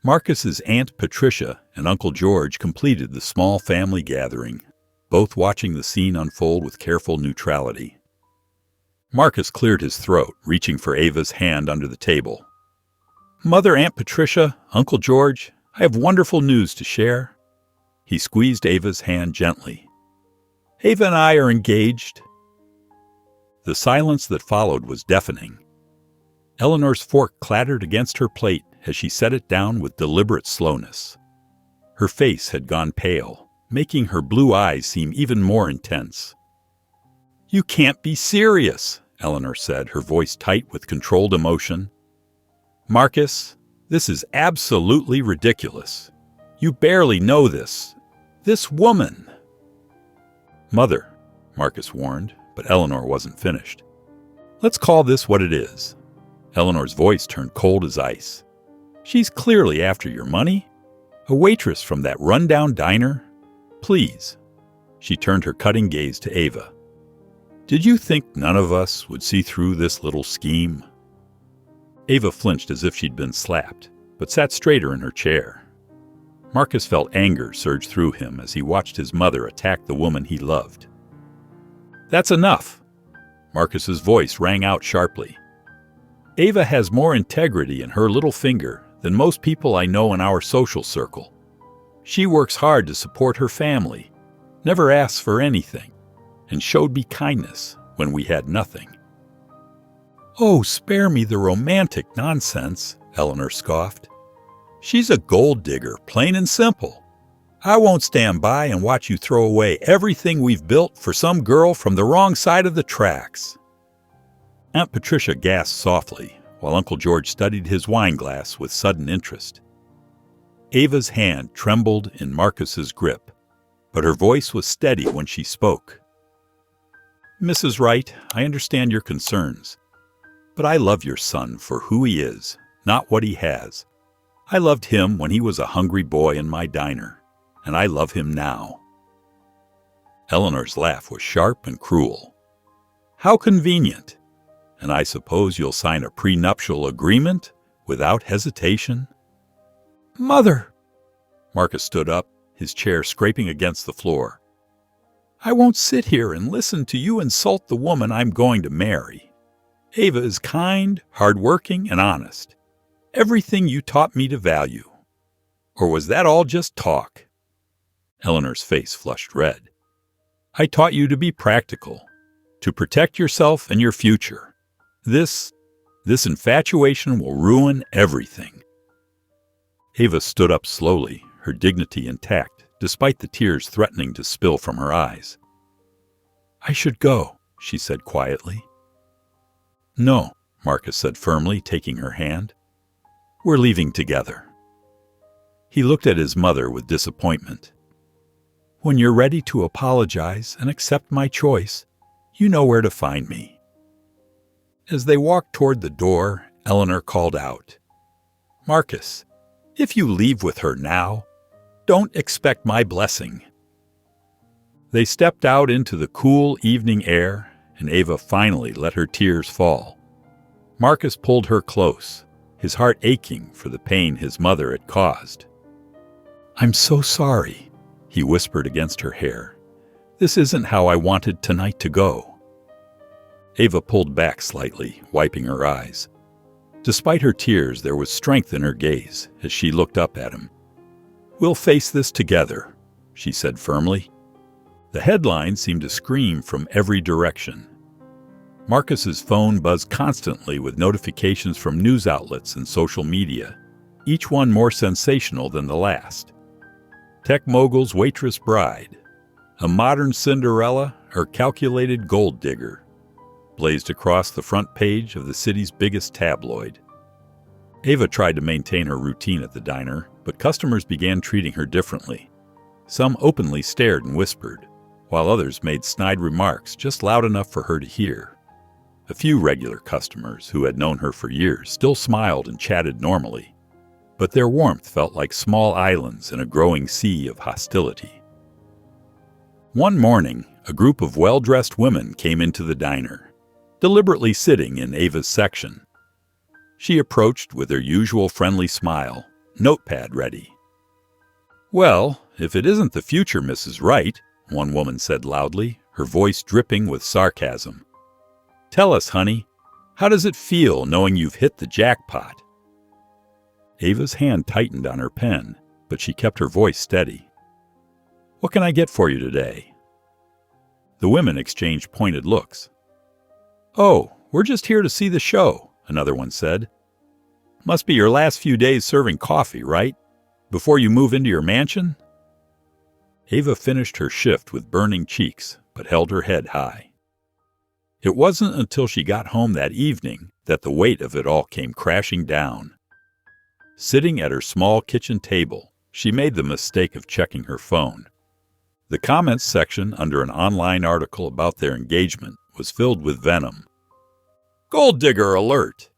Marcus's Aunt Patricia and Uncle George completed the small family gathering, both watching the scene unfold with careful neutrality. Marcus cleared his throat, reaching for Ava's hand under the table. "Mother, Aunt Patricia, Uncle George, I have wonderful news to share." He squeezed Ava's hand gently. "Ava and I are engaged." The silence that followed was deafening. Eleanor's fork clattered against her plate as she set it down with deliberate slowness. Her face had gone pale, making her blue eyes seem even more intense. "You can't be serious," Eleanor said, her voice tight with controlled emotion. "Marcus, this is absolutely ridiculous. You barely know this. This woman." "Mother," Marcus warned, but Eleanor wasn't finished. "Let's call this what it is." Eleanor's voice turned cold as ice. "She's clearly after your money. A waitress from that rundown diner. Please." She turned her cutting gaze to Ava. "Did you think none of us would see through this little scheme?" Ava flinched as if she'd been slapped, but sat straighter in her chair. Marcus felt anger surge through him as he watched his mother attack the woman he loved. "That's enough!" Marcus's voice rang out sharply. "Ava has more integrity in her little finger than most people I know in our social circle. She works hard to support her family, never asks for anything, and showed me kindness when we had nothing." "Oh, spare me the romantic nonsense," Eleanor scoffed. "She's a gold digger, plain and simple. I won't stand by and watch you throw away everything we've built for some girl from the wrong side of the tracks." Aunt Patricia gasped softly, while Uncle George studied his wine glass with sudden interest. Ava's hand trembled in Marcus's grip, but her voice was steady when she spoke. "Mrs. Wright, I understand your concerns, but I love your son for who he is, not what he has. I loved him when he was a hungry boy in my diner, and I love him now." Eleanor's laugh was sharp and cruel. "How convenient! And I suppose you'll sign a prenuptial agreement without hesitation?" "Mother!" Marcus stood up, his chair scraping against the floor. "I won't sit here and listen to you insult the woman I'm going to marry. Ava is kind, hard-working, and honest. Everything you taught me to value. Or was that all just talk?" Eleanor's face flushed red. "I taught you to be practical, to protect yourself and your future. This infatuation will ruin everything." Ava stood up slowly, her dignity intact, despite the tears threatening to spill from her eyes. "I should go," she said quietly. "No," Marcus said firmly, taking her hand. "We're leaving together." He looked at his mother with disappointment. "When you're ready to apologize and accept my choice, you know where to find me." As they walked toward the door, Eleanor called out, "Marcus, if you leave with her now, don't expect my blessing." They stepped out into the cool evening air, and Ava finally let her tears fall. Marcus pulled her close, his heart aching for the pain his mother had caused. "I'm so sorry," he whispered against her hair. "This isn't how I wanted tonight to go." Ava pulled back slightly, wiping her eyes. Despite her tears, there was strength in her gaze as she looked up at him. "We'll face this together," she said firmly. The headlines seemed to scream from every direction. Marcus's phone buzzed constantly with notifications from news outlets and social media, each one more sensational than the last. Tech mogul's waitress bride, a modern Cinderella or calculated gold digger, blazed across the front page of the city's biggest tabloid. Ava tried to maintain her routine at the diner, but customers began treating her differently. Some openly stared and whispered, while others made snide remarks just loud enough for her to hear. A few regular customers who had known her for years still smiled and chatted normally, but their warmth felt like small islands in a growing sea of hostility. One morning, a group of well-dressed women came into the diner, deliberately sitting in Ava's section. She approached with her usual friendly smile, notepad ready. "Well, if it isn't the future Mrs. Wright," one woman said loudly, her voice dripping with sarcasm. "Tell us, honey, how does it feel knowing you've hit the jackpot?" Ava's hand tightened on her pen, but she kept her voice steady. "What can I get for you today?" The women exchanged pointed looks. "Oh, we're just here to see the show," another one said. "Must be your last few days serving coffee, right? Before you move into your mansion?" Ava finished her shift with burning cheeks, but held her head high. It wasn't until she got home that evening that the weight of it all came crashing down. Sitting at her small kitchen table, she made the mistake of checking her phone. The comments section under an online article about their engagement was filled with venom. "Gold digger alert!"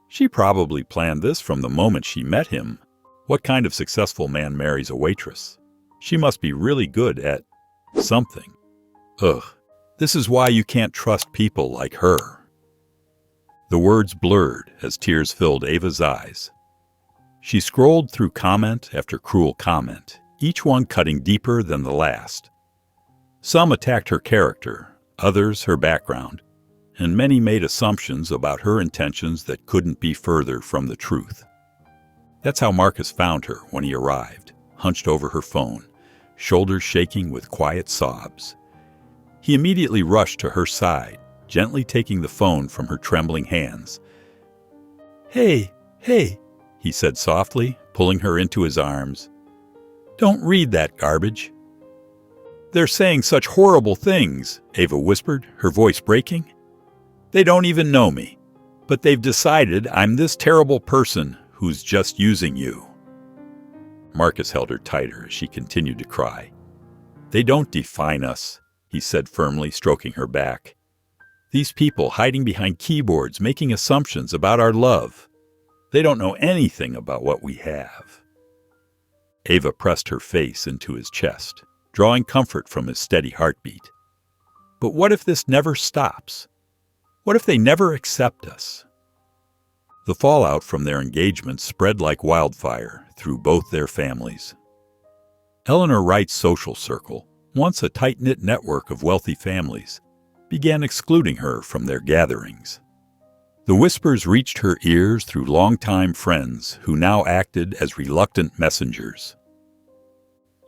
She probably planned this from the moment she met him. What kind of successful man marries a waitress? She must be really good at something. Ugh, this is why you can't trust people like her. The words blurred as tears filled Ava's eyes. She scrolled through comment after cruel comment, each one cutting deeper than the last. Some attacked her character, others her background, and many made assumptions about her intentions that couldn't be further from the truth. That's how Marcus found her when he arrived, hunched over her phone, shoulders shaking with quiet sobs. He immediately rushed to her side, gently taking the phone from her trembling hands. Hey," he said softly, pulling her into his arms. "Don't read that garbage." "They're saying such horrible things," Ava whispered, her voice breaking. "They don't even know me. But they've decided I'm this terrible person who's just using you. Marcus held her tighter as she continued to cry. They don't define us, he said firmly, stroking her back. These people hiding behind keyboards, making assumptions about our love. They don't know anything about what we have. Ava pressed her face into his chest, drawing comfort from his steady heartbeat. But what if this never stops? What if they never accept us? The fallout from their engagement spread like wildfire through both their families. Eleanor Wright's social circle, once a tight-knit network of wealthy families, began excluding her from their gatherings. The whispers reached her ears through longtime friends who now acted as reluctant messengers.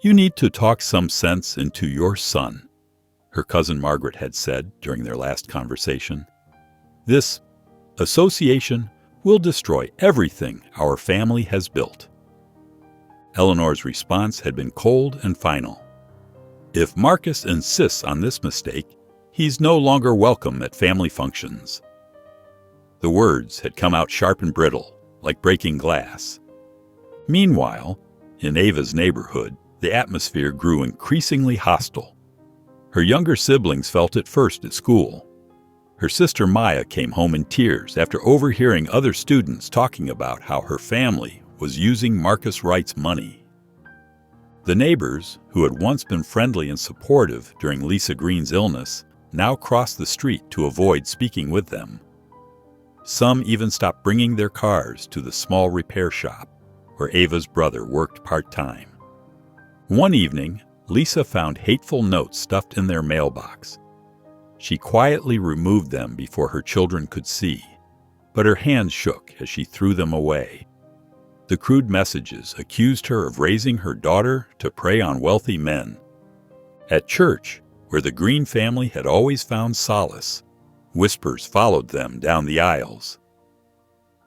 You need to talk some sense into your son, her cousin Margaret had said during their last conversation. This association will destroy everything our family has built. Eleanor's response had been cold and final. If Marcus insists on this mistake, he's no longer welcome at family functions. The words had come out sharp and brittle, like breaking glass. Meanwhile, in Ava's neighborhood, the atmosphere grew increasingly hostile. Her younger siblings felt it first at school. Her sister Maya came home in tears after overhearing other students talking about how her family was using Marcus Wright's money. The neighbors, who had once been friendly and supportive during Lisa Green's illness, now crossed the street to avoid speaking with them. Some even stopped bringing their cars to the small repair shop where Ava's brother worked part-time. One evening, Lisa found hateful notes stuffed in their mailbox. She quietly removed them before her children could see, but her hands shook as she threw them away. The crude messages accused her of raising her daughter to prey on wealthy men. At church, where the Green family had always found solace, whispers followed them down the aisles.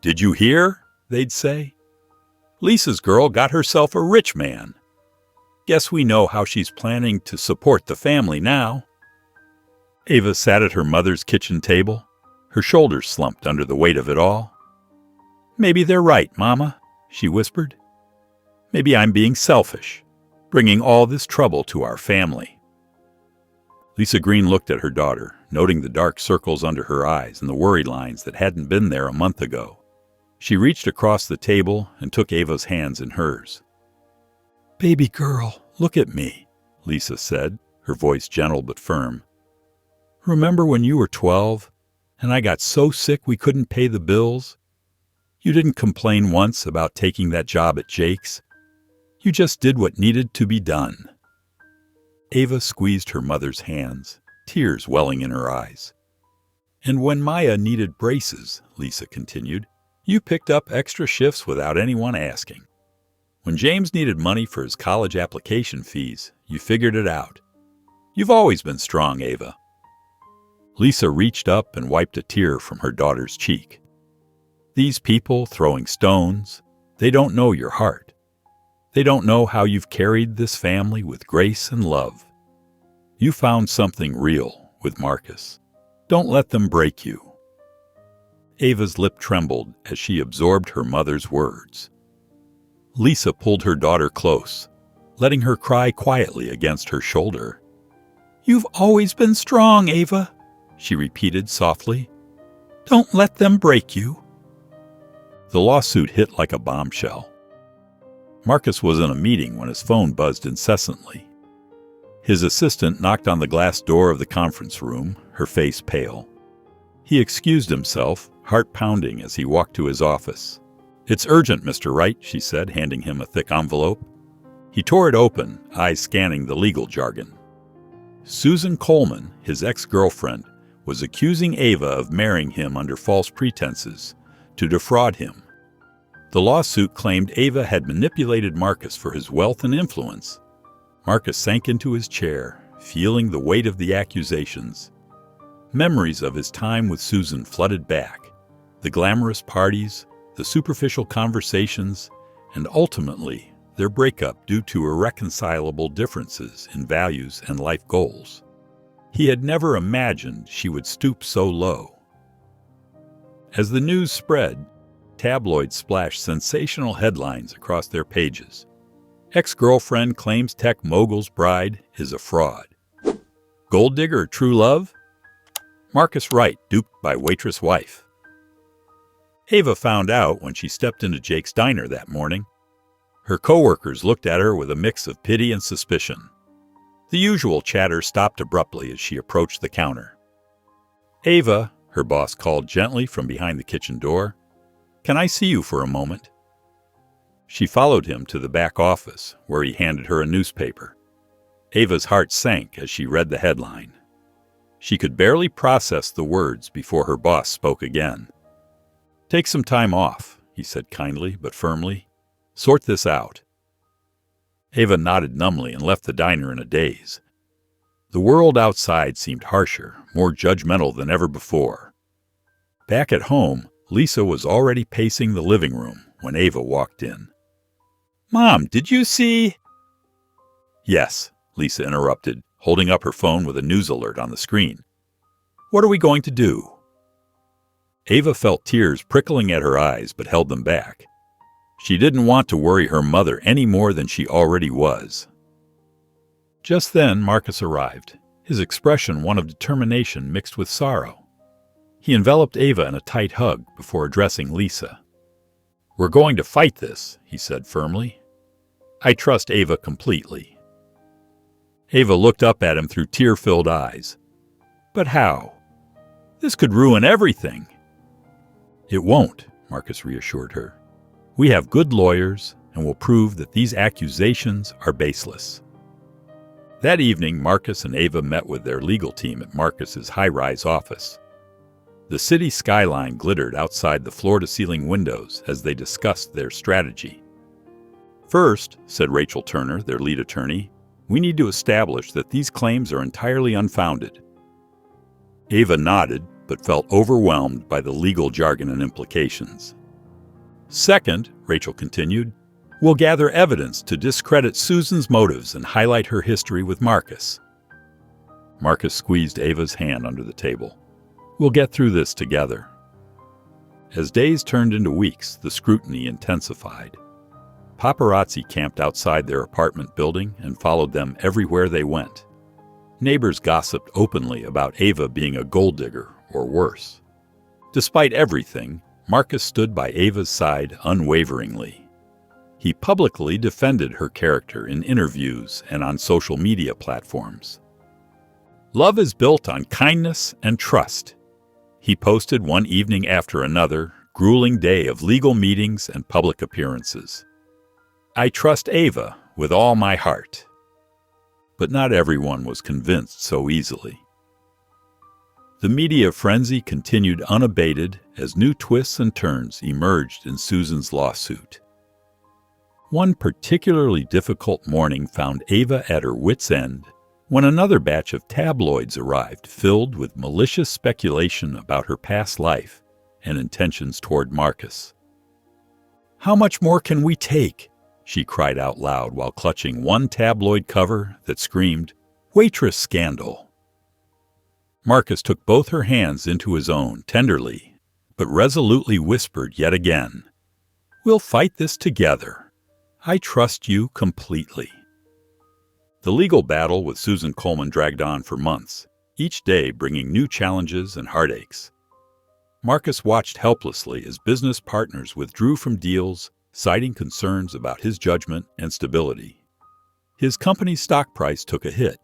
"Did you hear?" they'd say. "Lisa's girl got herself a rich man. Guess we know how she's planning to support the family now." Ava sat at her mother's kitchen table, her shoulders slumped under the weight of it all. "Maybe they're right, Mama," she whispered. "Maybe I'm being selfish, bringing all this trouble to our family." Lisa Green looked at her daughter, noting the dark circles under her eyes and the worry lines that hadn't been there a month ago. She reached across the table and took Ava's hands in hers. "Baby girl, look at me," Lisa said, her voice gentle but firm. "Remember when you were 12 and I got so sick we couldn't pay the bills? You didn't complain once about taking that job at Jake's. You just did what needed to be done." Ava squeezed her mother's hands, tears welling in her eyes. "And when Maya needed braces," Lisa continued, "you picked up extra shifts without anyone asking. When James needed money for his college application fees, you figured it out. You've always been strong, Ava." Lisa reached up and wiped a tear from her daughter's cheek. "These people throwing stones, they don't know your heart. They don't know how you've carried this family with grace and love. You found something real with Marcus. Don't let them break you." Ava's lip trembled as she absorbed her mother's words. Lisa pulled her daughter close, letting her cry quietly against her shoulder. "You've always been strong, Ava," she repeated softly. "Don't let them break you." The lawsuit hit like a bombshell. Marcus was in a meeting when his phone buzzed incessantly. His assistant knocked on the glass door of the conference room, her face pale. He excused himself, heart pounding as he walked to his office. "It's urgent, Mr. Wright," she said, handing him a thick envelope. He tore it open, eyes scanning the legal jargon. Susan Coleman, his ex-girlfriend, was accusing Ava of marrying him under false pretenses to defraud him. The lawsuit claimed Ava had manipulated Marcus for his wealth and influence. Marcus sank into his chair, feeling the weight of the accusations. Memories of his time with Susan flooded back. The glamorous parties, the superficial conversations, and ultimately their breakup due to irreconcilable differences in values and life goals. He had never imagined she would stoop so low. As the news spread, tabloids splashed sensational headlines across their pages. Ex-girlfriend claims tech mogul's bride is a fraud. Gold digger true love? Marcus Wright duped by waitress wife. Ava found out when she stepped into Jake's diner that morning. Her coworkers looked at her with a mix of pity and suspicion. The usual chatter stopped abruptly as she approached the counter. "Ava," her boss called gently from behind the kitchen door, "can I see you for a moment?" She followed him to the back office, where he handed her a newspaper. Ava's heart sank as she read the headline. She could barely process the words before her boss spoke again. "Take some time off," he said kindly but firmly. "Sort this out." Ava nodded numbly and left the diner in a daze. The world outside seemed harsher, more judgmental than ever before. Back at home, Lisa was already pacing the living room when Ava walked in. "Mom, did you see?" "Yes," Lisa interrupted, holding up her phone with a news alert on the screen. "What are we going to do?" Ava felt tears prickling at her eyes but held them back. She didn't want to worry her mother any more than she already was. Just then, Marcus arrived, his expression one of determination mixed with sorrow. He enveloped Ava in a tight hug before addressing Lisa. "We're going to fight this," he said firmly. "I trust Ava completely." Ava looked up at him through tear-filled eyes. "But how? This could ruin everything." "It won't," Marcus reassured her. "We have good lawyers and will prove that these accusations are baseless." That evening, Marcus and Ava met with their legal team at Marcus's high-rise office. The city skyline glittered outside the floor-to-ceiling windows as they discussed their strategy. "First," said Rachel Turner, their lead attorney, "we need to establish that these claims are entirely unfounded." Ava nodded, but felt overwhelmed by the legal jargon and implications. "Second," Rachel continued, "we'll gather evidence to discredit Susan's motives and highlight her history with Marcus." Marcus squeezed Ava's hand under the table. "We'll get through this together." As days turned into weeks, the scrutiny intensified. Paparazzi camped outside their apartment building and followed them everywhere they went. Neighbors gossiped openly about Ava being a gold digger or worse. Despite everything, Marcus stood by Ava's side unwaveringly. He publicly defended her character in interviews and on social media platforms. "Love is built on kindness and trust," he posted one evening after another, grueling day of legal meetings and public appearances. "I trust Ava with all my heart." But not everyone was convinced so easily. The media frenzy continued unabated as new twists and turns emerged in Susan's lawsuit. One particularly difficult morning found Ava at her wit's end when another batch of tabloids arrived filled with malicious speculation about her past life and intentions toward Marcus. "How much more can we take?" she cried out loud while clutching one tabloid cover that screamed, "Waitress Scandal." Marcus took both her hands into his own tenderly, but resolutely whispered yet again, "We'll fight this together. I trust you completely." The legal battle with Susan Coleman dragged on for months, each day bringing new challenges and heartaches. Marcus watched helplessly as business partners withdrew from deals, citing concerns about his judgment and stability. His company's stock price took a hit,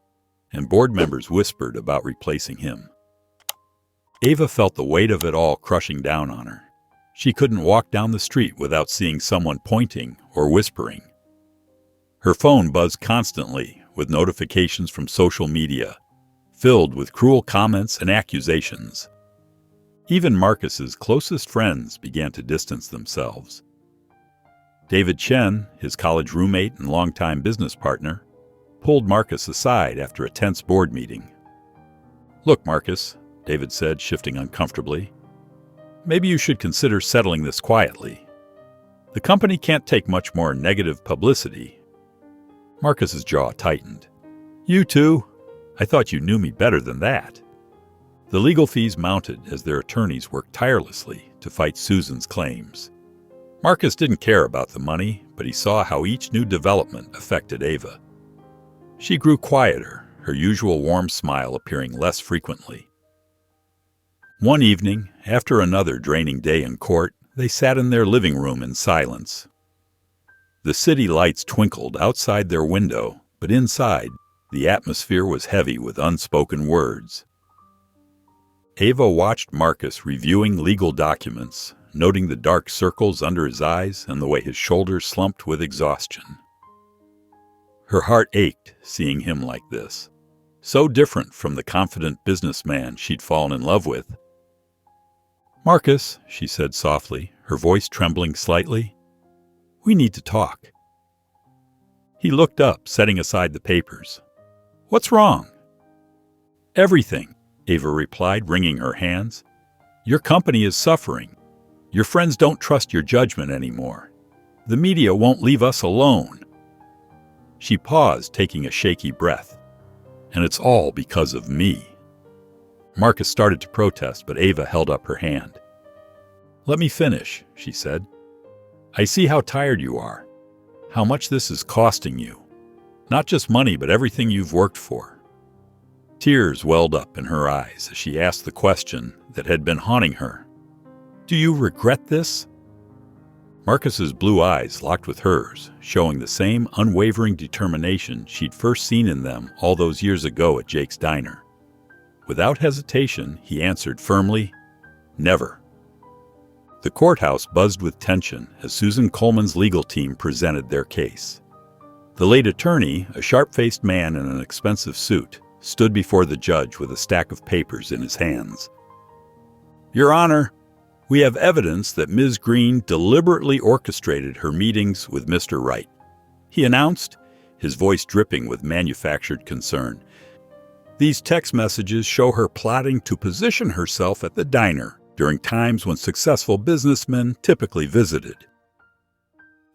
and board members whispered about replacing him. Ava felt the weight of it all crushing down on her. She couldn't walk down the street without seeing someone pointing or whispering. Her phone buzzed constantly with notifications from social media, filled with cruel comments and accusations. Even Marcus's closest friends began to distance themselves. David Chen, his college roommate and longtime business partner, pulled Marcus aside after a tense board meeting. "Look, Marcus," David said, shifting uncomfortably, "maybe you should consider settling this quietly. The company can't take much more negative publicity." Marcus's jaw tightened. "You too? I thought you knew me better than that." The legal fees mounted as their attorneys worked tirelessly to fight Susan's claims. Marcus didn't care about the money, but he saw how each new development affected Ava. She grew quieter, her usual warm smile appearing less frequently. One evening, after another draining day in court, they sat in their living room in silence. The city lights twinkled outside their window, but inside, the atmosphere was heavy with unspoken words. Ava watched Marcus reviewing legal documents, noting the dark circles under his eyes and the way his shoulders slumped with exhaustion. Her heart ached seeing him like this, so different from the confident businessman she'd fallen in love with. "Marcus," she said softly, her voice trembling slightly, "we need to talk." He looked up, setting aside the papers. "What's wrong?" "Everything," Ava replied, wringing her hands. "Your company is suffering. Your friends don't trust your judgment anymore. The media won't leave us alone." She paused, taking a shaky breath. "And it's all because of me." Marcus started to protest, but Ava held up her hand. "Let me finish," she said. "I see how tired you are, how much this is costing you. Not just money, but everything you've worked for." Tears welled up in her eyes as she asked the question that had been haunting her. "Do you regret this?" Marcus's blue eyes locked with hers, showing the same unwavering determination she'd first seen in them all those years ago at Jake's diner. Without hesitation, he answered firmly, "Never." The courthouse buzzed with tension as Susan Coleman's legal team presented their case. The late attorney, a sharp-faced man in an expensive suit, stood before the judge with a stack of papers in his hands. "Your Honor, we have evidence that Ms. Green deliberately orchestrated her meetings with Mr. Wright," he announced, his voice dripping with manufactured concern. "These text messages show her plotting to position herself at the diner during times when successful businessmen typically visited."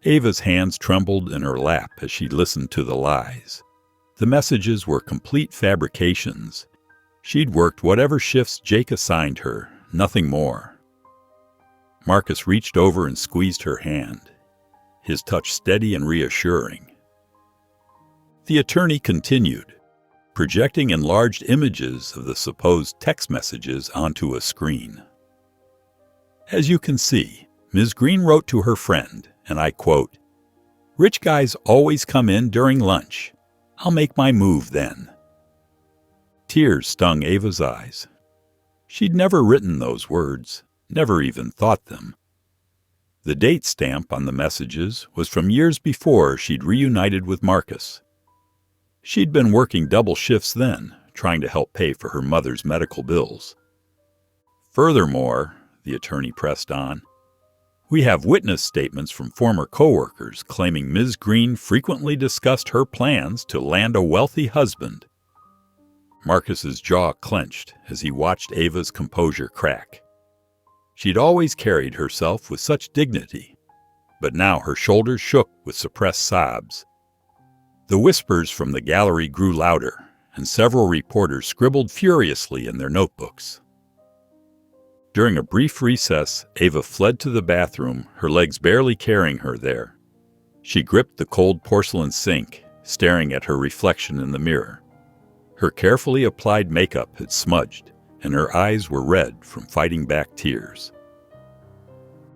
Ava's hands trembled in her lap as she listened to the lies. The messages were complete fabrications. She'd worked whatever shifts Jake assigned her, nothing more. Marcus reached over and squeezed her hand, his touch steady and reassuring. The attorney continued, projecting enlarged images of the supposed text messages onto a screen. "As you can see, Ms. Green wrote to her friend, and I quote, 'Rich guys always come in during lunch. I'll make my move then.'" Tears stung Ava's eyes. She'd never written those words, never even thought them. The date stamp on the messages was from years before she'd reunited with Marcus. She'd been working double shifts then, trying to help pay for her mother's medical bills. "Furthermore," the attorney pressed on, "we have witness statements from former coworkers claiming Ms. Green frequently discussed her plans to land a wealthy husband." Marcus's jaw clenched as he watched Ava's composure crack. She'd always carried herself with such dignity, but now her shoulders shook with suppressed sobs. The whispers from the gallery grew louder, and several reporters scribbled furiously in their notebooks. During a brief recess, Ava fled to the bathroom, her legs barely carrying her there. She gripped the cold porcelain sink, staring at her reflection in the mirror. Her carefully applied makeup had smudged, and her eyes were red from fighting back tears.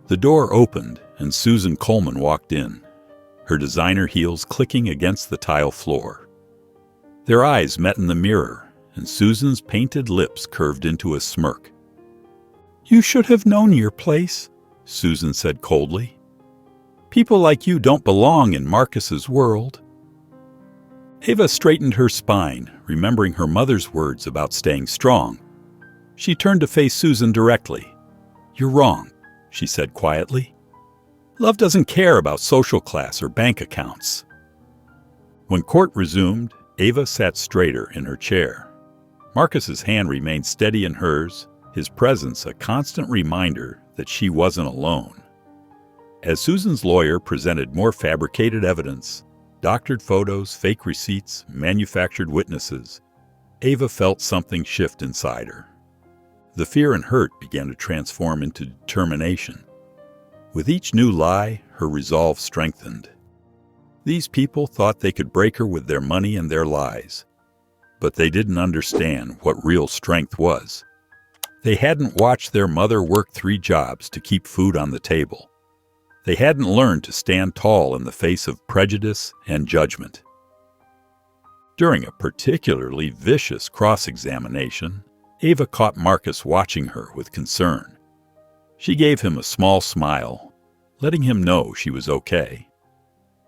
The door opened, and Susan Coleman walked in, her designer heels clicking against the tile floor. Their eyes met in the mirror, and Susan's painted lips curved into a smirk. "You should have known your place," Susan said coldly. "People like you don't belong in Marcus's world." Ava straightened her spine, remembering her mother's words about staying strong. She turned to face Susan directly. "You're wrong," she said quietly. "Love doesn't care about social class or bank accounts." When court resumed, Ava sat straighter in her chair. Marcus's hand remained steady in hers, his presence a constant reminder that she wasn't alone. As Susan's lawyer presented more fabricated evidence, doctored photos, fake receipts, manufactured witnesses, Ava felt something shift inside her. The fear and hurt began to transform into determination. With each new lie, her resolve strengthened. These people thought they could break her with their money and their lies. But they didn't understand what real strength was. They hadn't watched their mother work 3 jobs to keep food on the table. They hadn't learned to stand tall in the face of prejudice and judgment. During a particularly vicious cross-examination, Ava caught Marcus watching her with concern. She gave him a small smile, letting him know she was okay.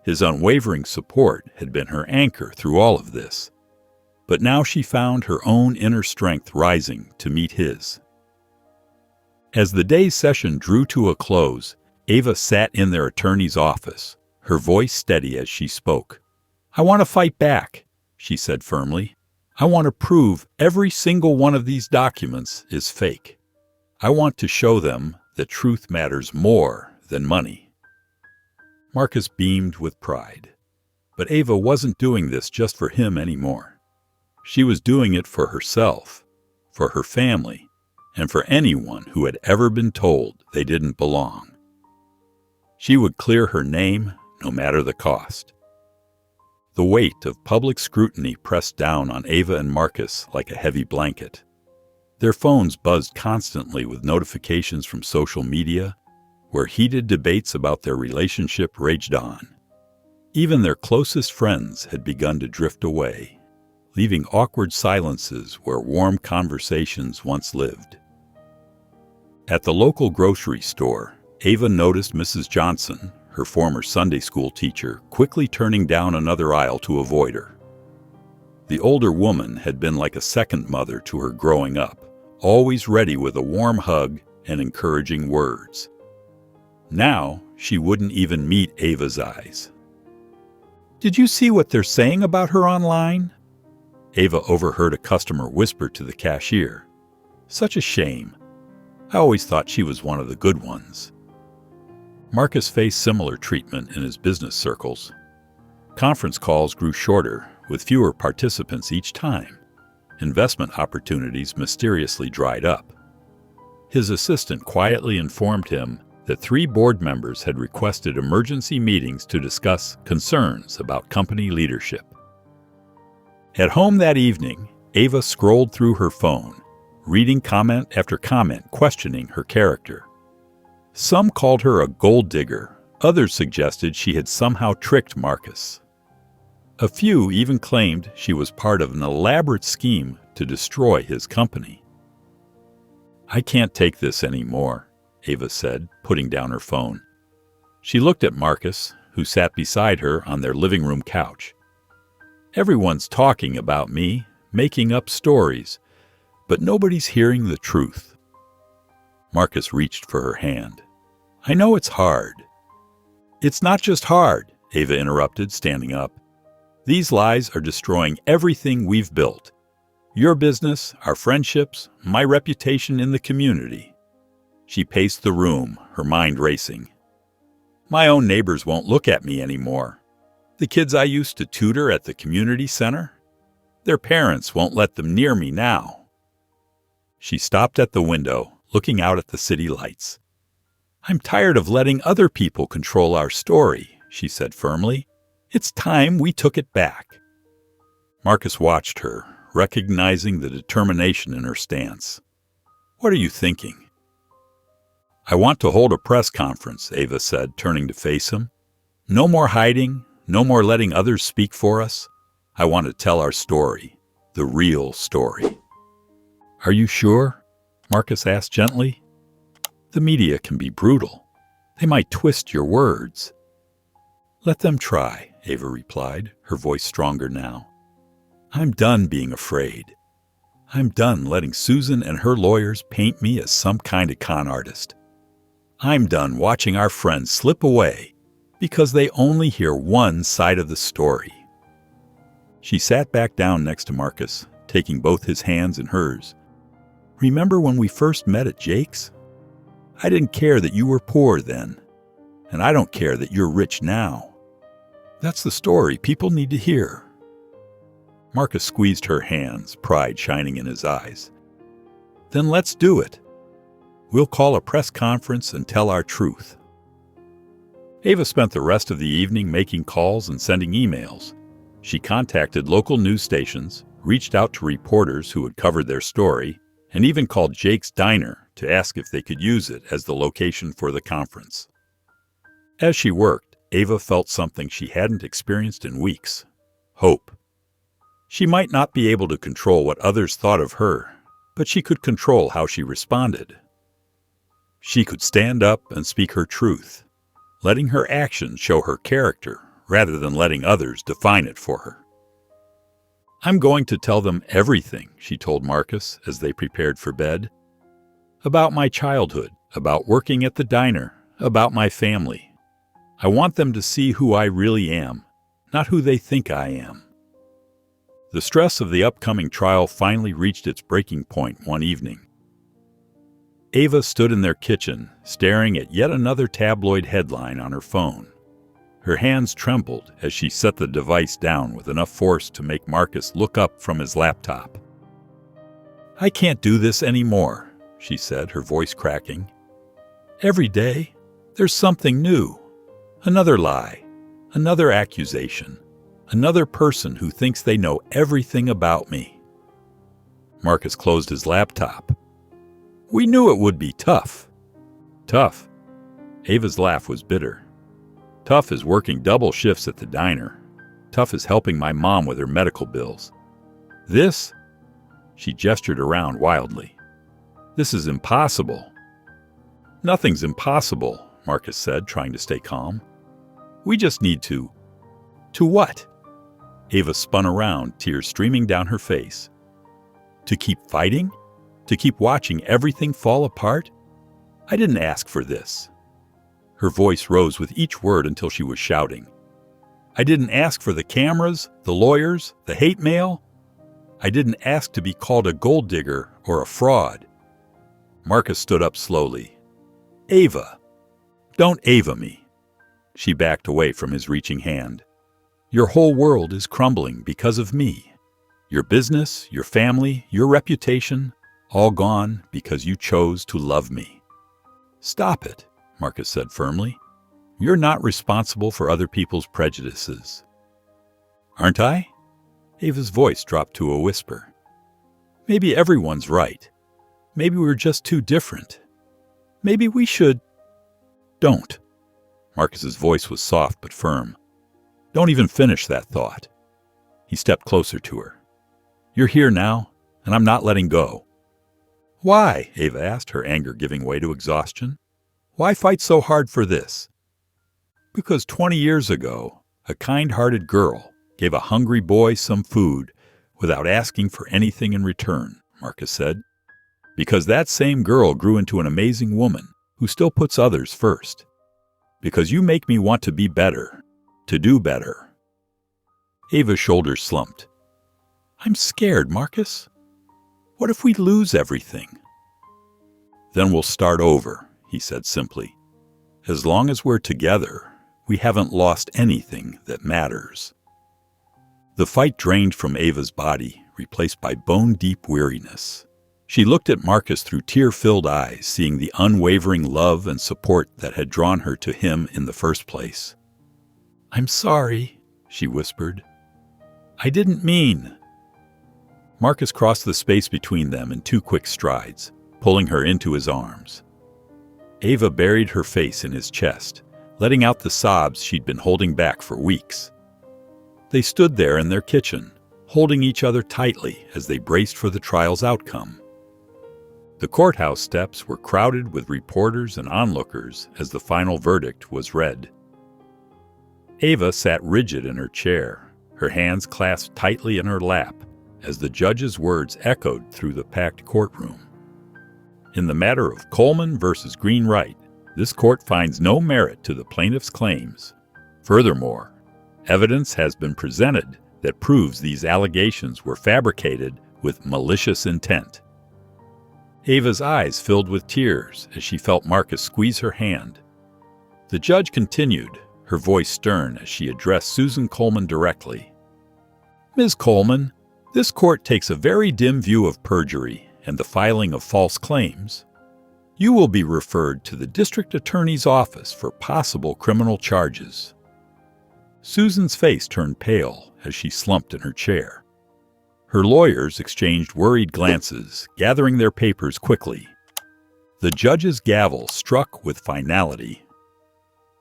His unwavering support had been her anchor through all of this, but now she found her own inner strength rising to meet his. As the day's session drew to a close, Ava sat in their attorney's office, her voice steady as she spoke. "I want to fight back," she said firmly. "I want to prove every single one of these documents is fake. I want to show them that truth matters more than money." Marcus beamed with pride. But Ava wasn't doing this just for him anymore. She was doing it for herself, for her family, and for anyone who had ever been told they didn't belong. She would clear her name no matter the cost. The weight of public scrutiny pressed down on Ava and Marcus like a heavy blanket. Their phones buzzed constantly with notifications from social media, where heated debates about their relationship raged on. Even their closest friends had begun to drift away, leaving awkward silences where warm conversations once lived. At the local grocery store, Ava noticed Mrs. Johnson, her former Sunday school teacher, quickly turning down another aisle to avoid her. The older woman had been like a second mother to her growing up, always ready with a warm hug and encouraging words. Now, she wouldn't even meet Ava's eyes. "Did you see what they're saying about her online?" Ava overheard a customer whisper to the cashier. "Such a shame. I always thought she was one of the good ones." Marcus faced similar treatment in his business circles. Conference calls grew shorter, with fewer participants each time. Investment opportunities mysteriously dried up. His assistant quietly informed him that 3 board members had requested emergency meetings to discuss concerns about company leadership. At home that evening, Ava scrolled through her phone, reading comment after comment questioning her character. Some called her a gold digger, others suggested she had somehow tricked Marcus. A few even claimed she was part of an elaborate scheme to destroy his company. "I can't take this anymore," Ava said, putting down her phone. She looked at Marcus, who sat beside her on their living room couch. "Everyone's talking about me, making up stories, but nobody's hearing the truth." Marcus reached for her hand. "I know it's hard." "It's not just hard," Ava interrupted, standing up. "These lies are destroying everything we've built. Your business, our friendships, my reputation in the community." She paced the room, her mind racing. "My own neighbors won't look at me anymore. The kids I used to tutor at the community center, their parents won't let them near me now." She stopped at the window, looking out at the city lights. "I'm tired of letting other people control our story," she said firmly. "It's time we took it back." Marcus watched her, recognizing the determination in her stance. "What are you thinking?" "I want to hold a press conference," Ava said, turning to face him. "No more hiding, no more letting others speak for us. I want to tell our story, the real story." "Are you sure?" Marcus asked gently. "The media can be brutal. They might twist your words." "Let them try," Ava replied, her voice stronger now. "I'm done being afraid. I'm done letting Susan and her lawyers paint me as some kind of con artist. I'm done watching our friends slip away because they only hear one side of the story." She sat back down next to Marcus, taking both his hands in hers. "Remember when we first met at Jake's? I didn't care that you were poor then, and I don't care that you're rich now. That's the story people need to hear." Marcus squeezed her hands, pride shining in his eyes. Then let's do it. We'll call a press conference and tell our truth. Ava spent the rest of the evening making calls and sending emails. She contacted local news stations, reached out to reporters who had covered their story, and even called Jake's Diner to ask if they could use it as the location for the conference. As she worked, Ava felt something she hadn't experienced in weeks: hope. She might not be able to control what others thought of her, but she could control how she responded. She could stand up and speak her truth, letting her actions show her character rather than letting others define it for her. "I'm going to tell them everything," she told Marcus as they prepared for bed. "About my childhood, about working at the diner, about my family. I want them to see who I really am, not who they think I am." The stress of the upcoming trial finally reached its breaking point one evening. Ava stood in their kitchen, staring at yet another tabloid headline on her phone. Her hands trembled as she set the device down with enough force to make Marcus look up from his laptop. "I can't do this anymore," she said, her voice cracking. "Every day, there's something new. Another lie, another accusation, another person who thinks they know everything about me." Marcus closed his laptop. "We knew it would be tough." "Tough?" Ava's laugh was bitter. "Tough is working double shifts at the diner. Tough is helping my mom with her medical bills. This?" She gestured around wildly. "This is impossible." "Nothing's impossible," Marcus said, trying to stay calm. "We just need to..." "To what?" Ava spun around, tears streaming down her face. "To keep fighting? To keep watching everything fall apart? I didn't ask for this." Her voice rose with each word until she was shouting. "I didn't ask for the cameras, the lawyers, the hate mail. I didn't ask to be called a gold digger or a fraud." Marcus stood up slowly. "Ava, don't Ava me." She backed away from his reaching hand. "Your whole world is crumbling because of me. Your business, your family, your reputation, all gone because you chose to love me." "Stop it," Marcus said firmly. "You're not responsible for other people's prejudices." "Aren't I?" Ava's voice dropped to a whisper. "Maybe everyone's right. Maybe we're just too different. Maybe we should..." "Don't." Marcus's voice was soft but firm. "Don't even finish that thought." He stepped closer to her. "You're here now, and I'm not letting go." "Why?" Ava asked, her anger giving way to exhaustion. "Why fight so hard for this?" "Because 20 years ago, a kind-hearted girl gave a hungry boy some food without asking for anything in return," Marcus said. "Because that same girl grew into an amazing woman who still puts others first. Because you make me want to be better, to do better." Ava's shoulders slumped. "I'm scared, Marcus. What if we lose everything?" "Then we'll start over," he said simply. "As long as we're together, we haven't lost anything that matters." The fight drained from Ava's body, replaced by bone-deep weariness. She looked at Marcus through tear-filled eyes, seeing the unwavering love and support that had drawn her to him in the first place. "I'm sorry," she whispered. "I didn't mean..." Marcus crossed the space between them in 2 quick strides, pulling her into his arms. Ava buried her face in his chest, letting out the sobs she'd been holding back for weeks. They stood there in their kitchen, holding each other tightly as they braced for the trial's outcome. The courthouse steps were crowded with reporters and onlookers as the final verdict was read. Ava sat rigid in her chair, her hands clasped tightly in her lap as the judge's words echoed through the packed courtroom. In the matter of Coleman versus Greenwright, this court finds no merit to the plaintiff's claims. Furthermore, evidence has been presented that proves these allegations were fabricated with malicious intent. Ava's eyes filled with tears as she felt Marcus squeeze her hand. The judge continued, her voice stern as she addressed Susan Coleman directly. "Ms. Coleman, this court takes a very dim view of perjury and the filing of false claims, you will be referred to the district attorney's office for possible criminal charges." Susan's face turned pale as she slumped in her chair. Her lawyers exchanged worried glances, gathering their papers quickly. The judge's gavel struck with finality.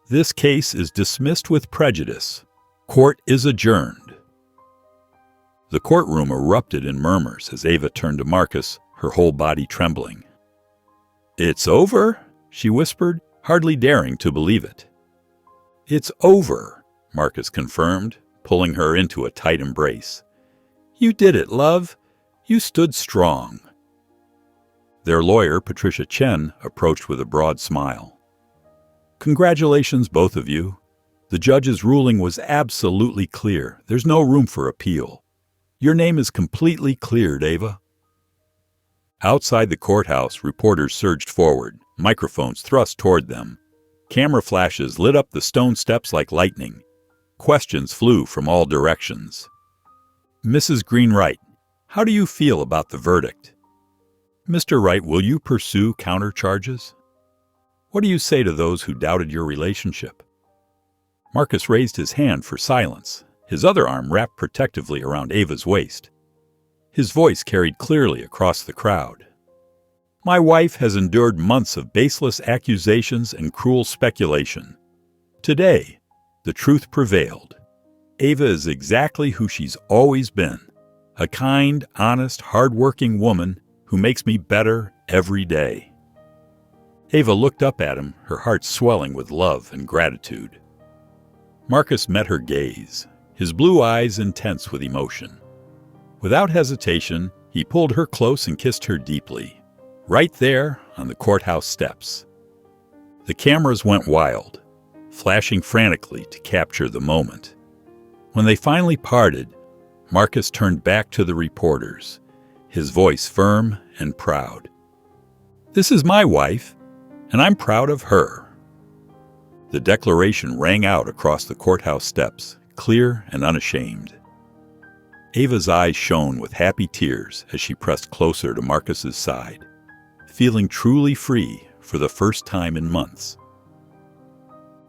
"This case is dismissed with prejudice. Court is adjourned." The courtroom erupted in murmurs as Ava turned to Marcus, her whole body trembling. "It's over?" she whispered, hardly daring to believe it. "It's over," Marcus confirmed, pulling her into a tight embrace. "You did it, love. You stood strong." Their lawyer, Patricia Chen, approached with a broad smile. "Congratulations, both of you. The judge's ruling was absolutely clear. There's no room for appeal. Your name is completely cleared, Ava." Outside the courthouse, reporters surged forward, microphones thrust toward them. Camera flashes lit up the stone steps like lightning. Questions flew from all directions. "Mrs. Greenwright, how do you feel about the verdict?" "Mr. Wright, will you pursue countercharges?" "What do you say to those who doubted your relationship?" Marcus raised his hand for silence, his other arm wrapped protectively around Ava's waist. His voice carried clearly across the crowd. "My wife has endured months of baseless accusations and cruel speculation. Today, the truth prevailed. Ava is exactly who she's always been, a kind, honest, hard-working woman who makes me better every day." Ava looked up at him, her heart swelling with love and gratitude. Marcus met her gaze, his blue eyes intense with emotion. Without hesitation, he pulled her close and kissed her deeply, right there on the courthouse steps. The cameras went wild, flashing frantically to capture the moment. When they finally parted, Marcus turned back to the reporters, his voice firm and proud. "This is my wife, and I'm proud of her." The declaration rang out across the courthouse steps, clear and unashamed. Ava's eyes shone with happy tears as she pressed closer to Marcus's side, feeling truly free for the first time in months.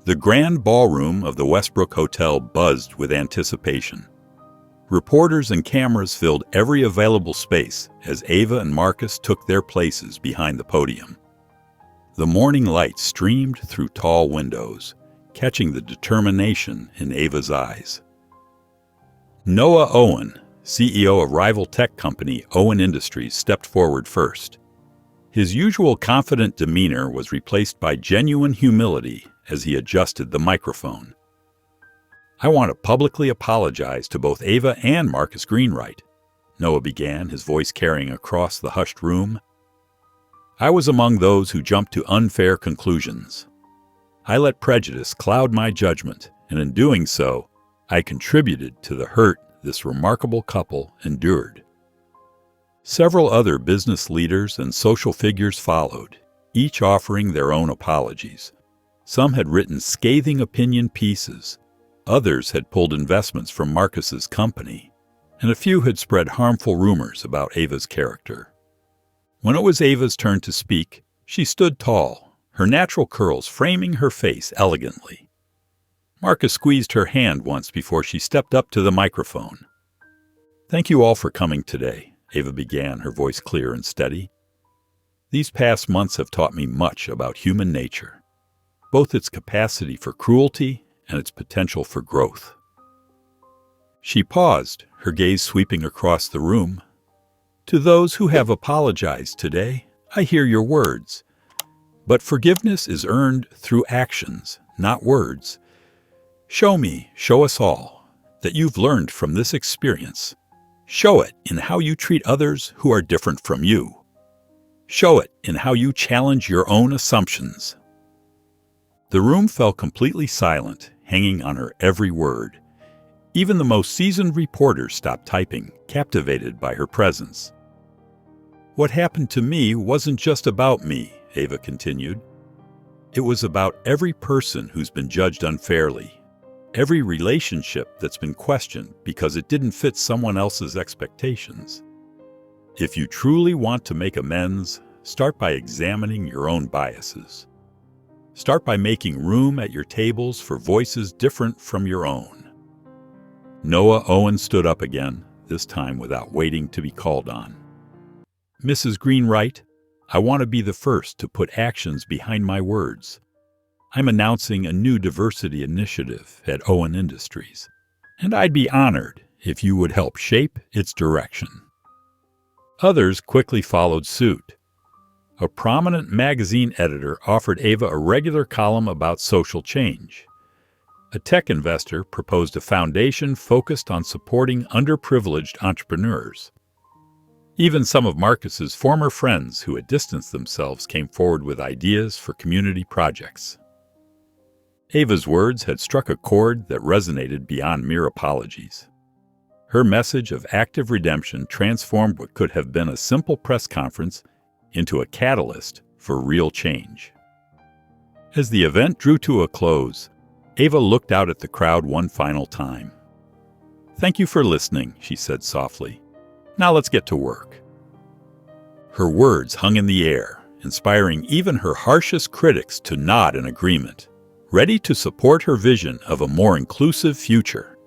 The grand ballroom of the Westbrook Hotel buzzed with anticipation. Reporters and cameras filled every available space as Ava and Marcus took their places behind the podium. The morning light streamed through tall windows, catching the determination in Ava's eyes. Noah Owen, CEO of rival tech company Owen Industries, stepped forward first. His usual confident demeanor was replaced by genuine humility as he adjusted the microphone. "I want to publicly apologize to both Ava and Marcus Greenwright," Noah began, his voice carrying across the hushed room. "I was among those who jumped to unfair conclusions. I let prejudice cloud my judgment, and in doing so, I contributed to the hurt this remarkable couple endured." Several other business leaders and social figures followed, each offering their own apologies. Some had written scathing opinion pieces, others had pulled investments from Marcus's company, and a few had spread harmful rumors about Ava's character. When it was Ava's turn to speak, she stood tall, her natural curls framing her face elegantly. Marcus squeezed her hand once before she stepped up to the microphone. "Thank you all for coming today," Ava began, her voice clear and steady. "These past months have taught me much about human nature, both its capacity for cruelty and its potential for growth." She paused, her gaze sweeping across the room. "To those who have apologized today, I hear your words. But forgiveness is earned through actions, not words. Show me, show us all, that you've learned from this experience. Show it in how you treat others who are different from you. Show it in how you challenge your own assumptions." The room fell completely silent, hanging on her every word. Even the most seasoned reporters stopped typing, captivated by her presence. "What happened to me wasn't just about me," Ava continued. "It was about every person who's been judged unfairly, every relationship that's been questioned because it didn't fit someone else's expectations. If you truly want to make amends, start by examining your own biases. Start by making room at your tables for voices different from your own. Noah Owen stood up again, this time without waiting to be called on. Mrs. Greenwright, I want to be the first to put actions behind my words. I'm announcing a new diversity initiative at Owen Industries, and I'd be honored if you would help shape its direction. Others quickly followed suit. A prominent magazine editor offered Ava a regular column about social change. A tech investor proposed a foundation focused on supporting underprivileged entrepreneurs. Even some of Marcus's former friends who had distanced themselves came forward with ideas for community projects. Ava's words had struck a chord that resonated beyond mere apologies. Her message of active redemption transformed what could have been a simple press conference into a catalyst for real change. As the event drew to a close, Ava looked out at the crowd one final time. "Thank you for listening," she said softly. "Now let's get to work." Her words hung in the air, inspiring even her harshest critics to nod in agreement, ready to support her vision of a more inclusive future.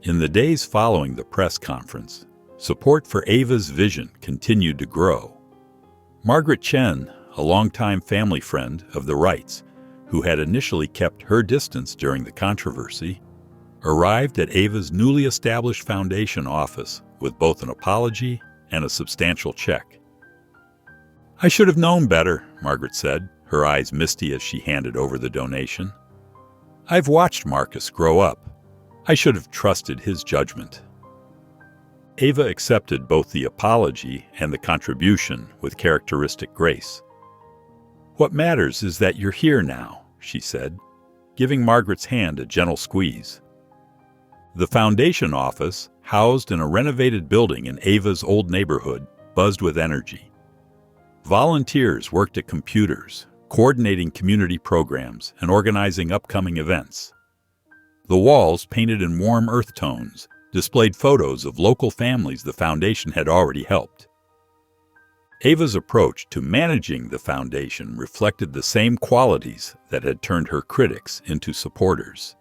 In the days following the press conference, support for Ava's vision continued to grow. Margaret Chen, a longtime family friend of the Wrights, who had initially kept her distance during the controversy, arrived at Ava's newly established foundation office with both an apology and a substantial check. "I should have known better," Margaret said, her eyes misty as she handed over the donation. "I've watched Marcus grow up. I should have trusted his judgment." Ava accepted both the apology and the contribution with characteristic grace. "What matters is that you're here now," she said, giving Margaret's hand a gentle squeeze. The foundation office, housed in a renovated building in Ava's old neighborhood, buzzed with energy. Volunteers worked at computers, coordinating community programs and organizing upcoming events. The walls, painted in warm earth tones, displayed photos of local families the foundation had already helped. Ava's approach to managing the foundation reflected the same qualities that had turned her critics into supporters.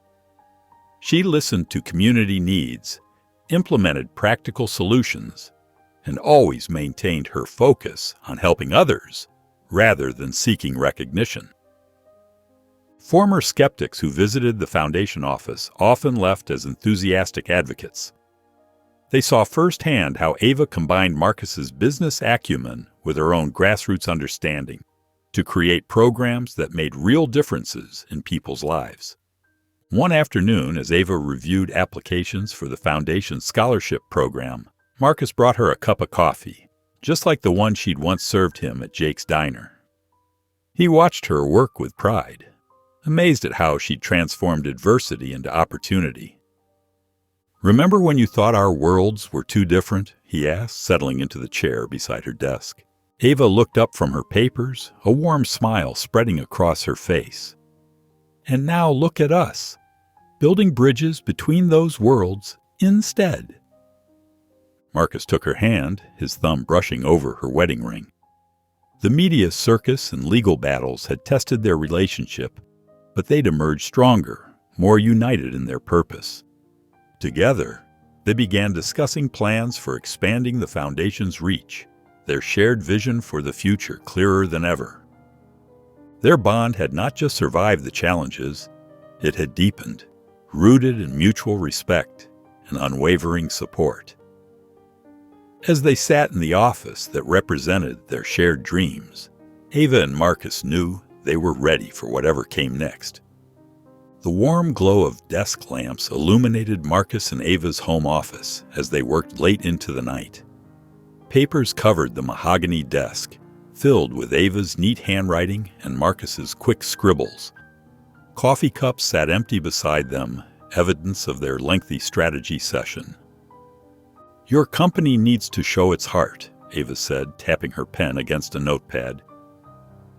She listened to community needs, implemented practical solutions, and always maintained her focus on helping others rather than seeking recognition. Former skeptics who visited the foundation office often left as enthusiastic advocates. They saw firsthand how Ava combined Marcus's business acumen with her own grassroots understanding to create programs that made real differences in people's lives. One afternoon, as Ava reviewed applications for the foundation's scholarship program, Marcus brought her a cup of coffee, just like the one she'd once served him at Jake's Diner. He watched her work with pride, amazed at how she'd transformed adversity into opportunity. "Remember when you thought our worlds were too different?" he asked, settling into the chair beside her desk. Ava looked up from her papers, a warm smile spreading across her face. "And now look at us, building bridges between those worlds instead." Marcus took her hand, his thumb brushing over her wedding ring. The media circus and legal battles had tested their relationship, but they'd emerged stronger, more united in their purpose. Together, they began discussing plans for expanding the foundation's reach, their shared vision for the future clearer than ever. Their bond had not just survived the challenges, it had deepened, rooted in mutual respect and unwavering support. As they sat in the office that represented their shared dreams, Ava and Marcus knew they were ready for whatever came next. The warm glow of desk lamps illuminated Marcus and Ava's home office as they worked late into the night. Papers covered the mahogany desk, filled with Ava's neat handwriting and Marcus's quick scribbles. Coffee cups sat empty beside them, evidence of their lengthy strategy session. "Your company needs to show its heart," Ava said, tapping her pen against a notepad.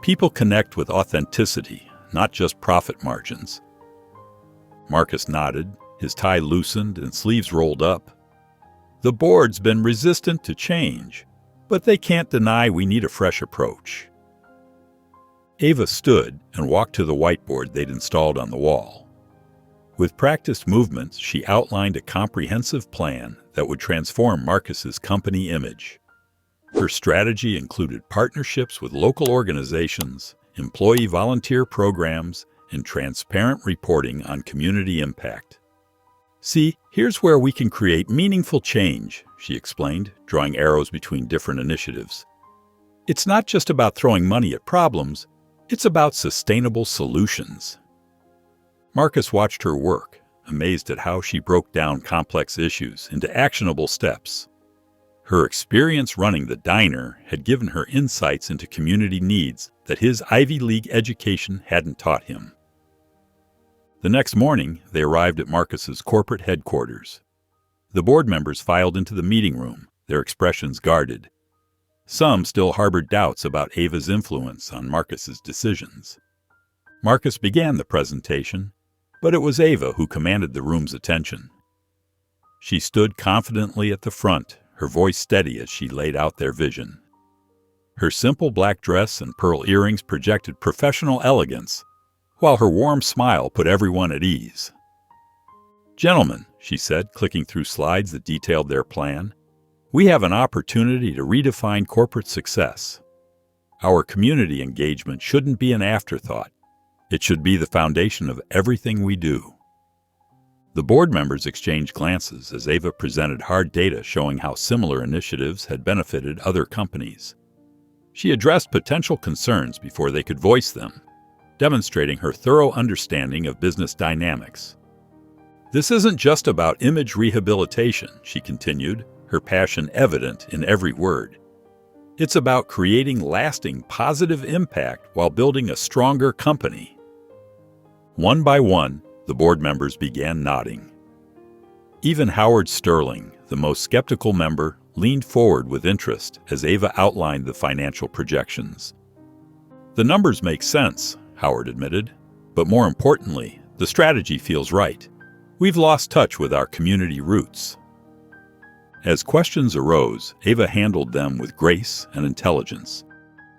"People connect with authenticity, not just profit margins." Marcus nodded, his tie loosened and sleeves rolled up. The board's been resistant to change, but they can't deny we need a fresh approach. Ava stood and walked to the whiteboard they'd installed on the wall. With practiced movements, she outlined a comprehensive plan that would transform Marcus's company image. Her strategy included partnerships with local organizations, employee volunteer programs, and transparent reporting on community impact. "See, here's where we can create meaningful change," she explained, drawing arrows between different initiatives. "It's not just about throwing money at problems, it's about sustainable solutions." Marcus watched her work, amazed at how she broke down complex issues into actionable steps. Her experience running the diner had given her insights into community needs that his Ivy League education hadn't taught him. The next morning, they arrived at Marcus's corporate headquarters. The board members filed into the meeting room, their expressions guarded. Some still harbored doubts about Ava's influence on Marcus's decisions. Marcus began the presentation, but it was Ava who commanded the room's attention. She stood confidently at the front, her voice steady as she laid out their vision. Her simple black dress and pearl earrings projected professional elegance, while her warm smile put everyone at ease. "Gentlemen," she said, clicking through slides that detailed their plan, "we have an opportunity to redefine corporate success. Our community engagement shouldn't be an afterthought. It should be the foundation of everything we do." The board members exchanged glances as Ava presented hard data showing how similar initiatives had benefited other companies. She addressed potential concerns before they could voice them, demonstrating her thorough understanding of business dynamics. "This isn't just about image rehabilitation," she continued, her passion evident in every word. "It's about creating lasting positive impact while building a stronger company." One by one, the board members began nodding. Even Howard Sterling, the most skeptical member, leaned forward with interest as Ava outlined the financial projections. "The numbers make sense," Howard admitted, "but more importantly, the strategy feels right. We've lost touch with our community roots." As questions arose, Ava handled them with grace and intelligence.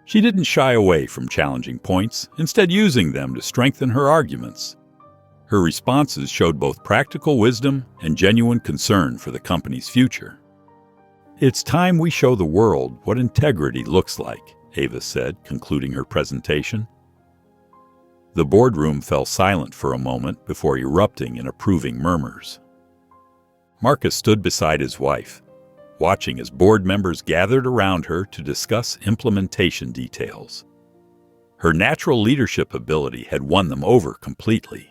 She didn't shy away from challenging points, instead using them to strengthen her arguments. Her responses showed both practical wisdom and genuine concern for the company's future. "It's time we show the world what integrity looks like," Ava said, concluding her presentation. The boardroom fell silent for a moment before erupting in approving murmurs. Marcus stood beside his wife, watching as board members gathered around her to discuss implementation details. Her natural leadership ability had won them over completely.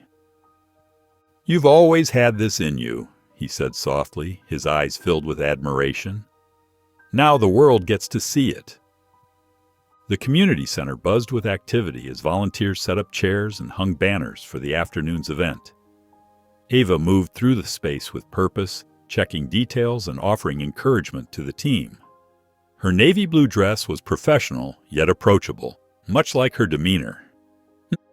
"You've always had this in you," he said softly, his eyes filled with admiration. "Now the world gets to see it." The community center buzzed with activity as volunteers set up chairs and hung banners for the afternoon's event. Ava moved through the space with purpose, checking details and offering encouragement to the team. Her navy blue dress was professional yet approachable, much like her demeanor.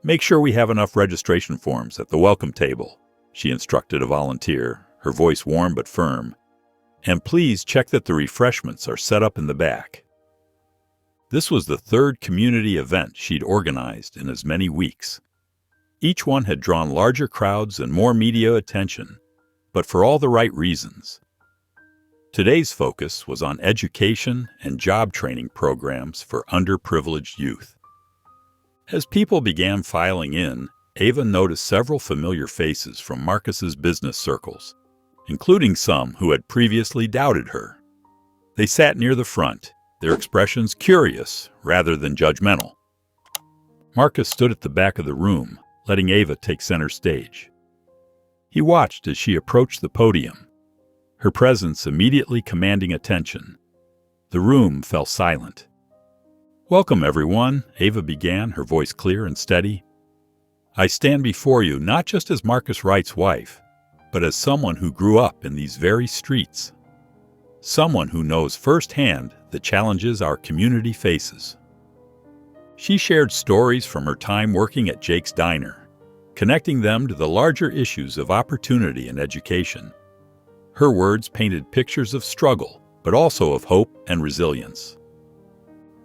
"Make sure we have enough registration forms at the welcome table," she instructed a volunteer, her voice warm but firm. "And please check that the refreshments are set up in the back." This was the third community event she'd organized in as many weeks. Each one had drawn larger crowds and more media attention, but for all the right reasons. Today's focus was on education and job training programs for underprivileged youth. As people began filing in, Ava noticed several familiar faces from Marcus's business circles, including some who had previously doubted her. They sat near the front, their expressions curious rather than judgmental. Marcus stood at the back of the room, letting Ava take center stage. He watched as she approached the podium, her presence immediately commanding attention. The room fell silent. "Welcome, everyone," Ava began, her voice clear and steady. "I stand before you not just as Marcus Wright's wife, but as someone who grew up in these very streets. Someone who knows firsthand the challenges our community faces." She shared stories from her time working at Jake's Diner, connecting them to the larger issues of opportunity and education. Her words painted pictures of struggle, but also of hope and resilience.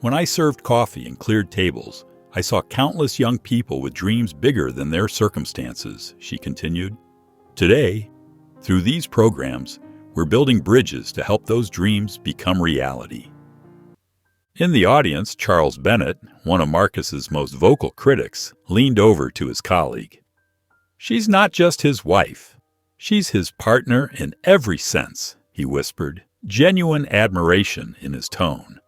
When I served coffee and cleared tables, I saw countless young people with dreams bigger than their circumstances, she continued. Today, through these programs, we're building bridges to help those dreams become reality. In the audience, Charles Bennett, one of Marcus's most vocal critics, leaned over to his colleague. "She's not just his wife. She's his partner in every sense," he whispered, genuine admiration in his tone.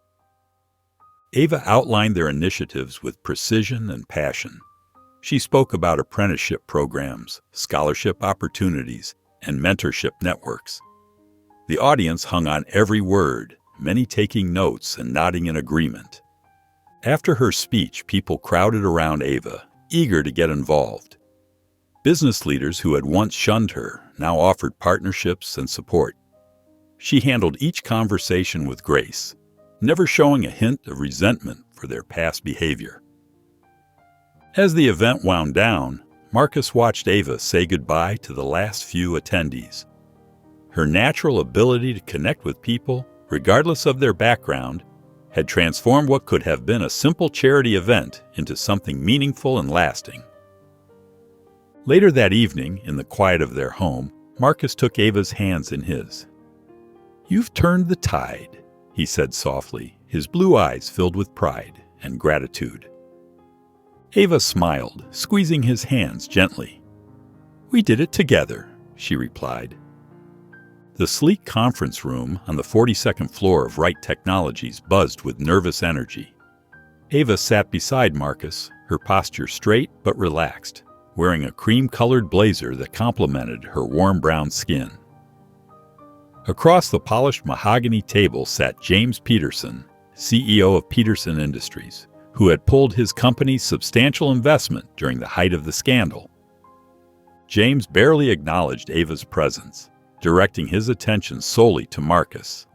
Ava outlined their initiatives with precision and passion. She spoke about apprenticeship programs, scholarship opportunities, and mentorship networks. The audience hung on every word, many taking notes and nodding in agreement. After her speech, people crowded around Ava, eager to get involved. Business leaders who had once shunned her now offered partnerships and support. She handled each conversation with grace, never showing a hint of resentment for their past behavior. As the event wound down, Marcus watched Ava say goodbye to the last few attendees. Her natural ability to connect with people, regardless of their background, had transformed what could have been a simple charity event into something meaningful and lasting. Later that evening, in the quiet of their home, Marcus took Ava's hands in his. "You've turned the tide," he said softly, his blue eyes filled with pride and gratitude. Ava smiled, squeezing his hands gently. "We did it together," she replied. The sleek conference room on the 42nd floor of Wright Technologies buzzed with nervous energy. Ava sat beside Marcus, her posture straight but relaxed, wearing a cream-colored blazer that complemented her warm brown skin. Across the polished mahogany table sat James Peterson, CEO of Peterson Industries, who had pulled his company's substantial investment during the height of the scandal. James barely acknowledged Ava's presence, directing his attention solely to Marcus.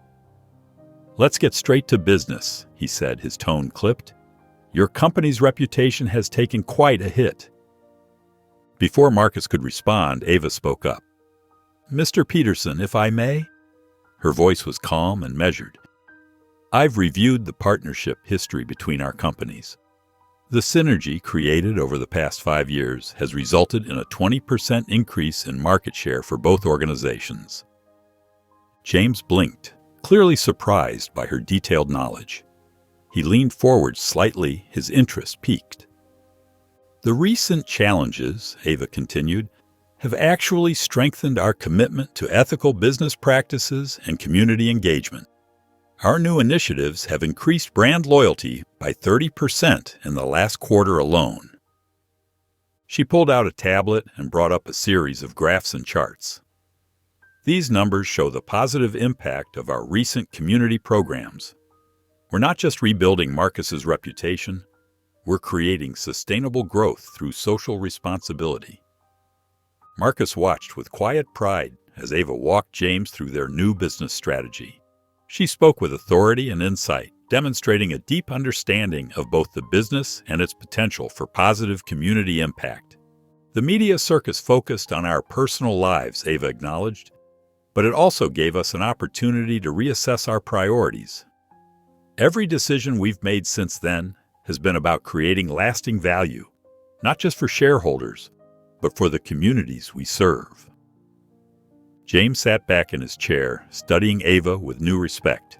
"Let's get straight to business," he said, his tone clipped. "Your company's reputation has taken quite a hit." Before Marcus could respond, Ava spoke up. "Mr. Peterson, if I may?" Her voice was calm and measured. "I've reviewed the partnership history between our companies. The synergy created over the past 5 years has resulted in a 20% increase in market share for both organizations." James blinked, clearly surprised by her detailed knowledge. He leaned forward slightly, his interest piqued. "The recent challenges," Ava continued, "have actually strengthened our commitment to ethical business practices and community engagement. Our new initiatives have increased brand loyalty by 30% in the last quarter alone." She pulled out a tablet and brought up a series of graphs and charts. "These numbers show the positive impact of our recent community programs. We're not just rebuilding Marcus's reputation, we're creating sustainable growth through social responsibility." Marcus watched with quiet pride as Ava walked James through their new business strategy. She spoke with authority and insight, demonstrating a deep understanding of both the business and its potential for positive community impact. "The media circus focused on our personal lives," Ava acknowledged, "but it also gave us an opportunity to reassess our priorities. Every decision we've made since then has been about creating lasting value, not just for shareholders, but for the communities we serve." James sat back in his chair, studying Ava with new respect.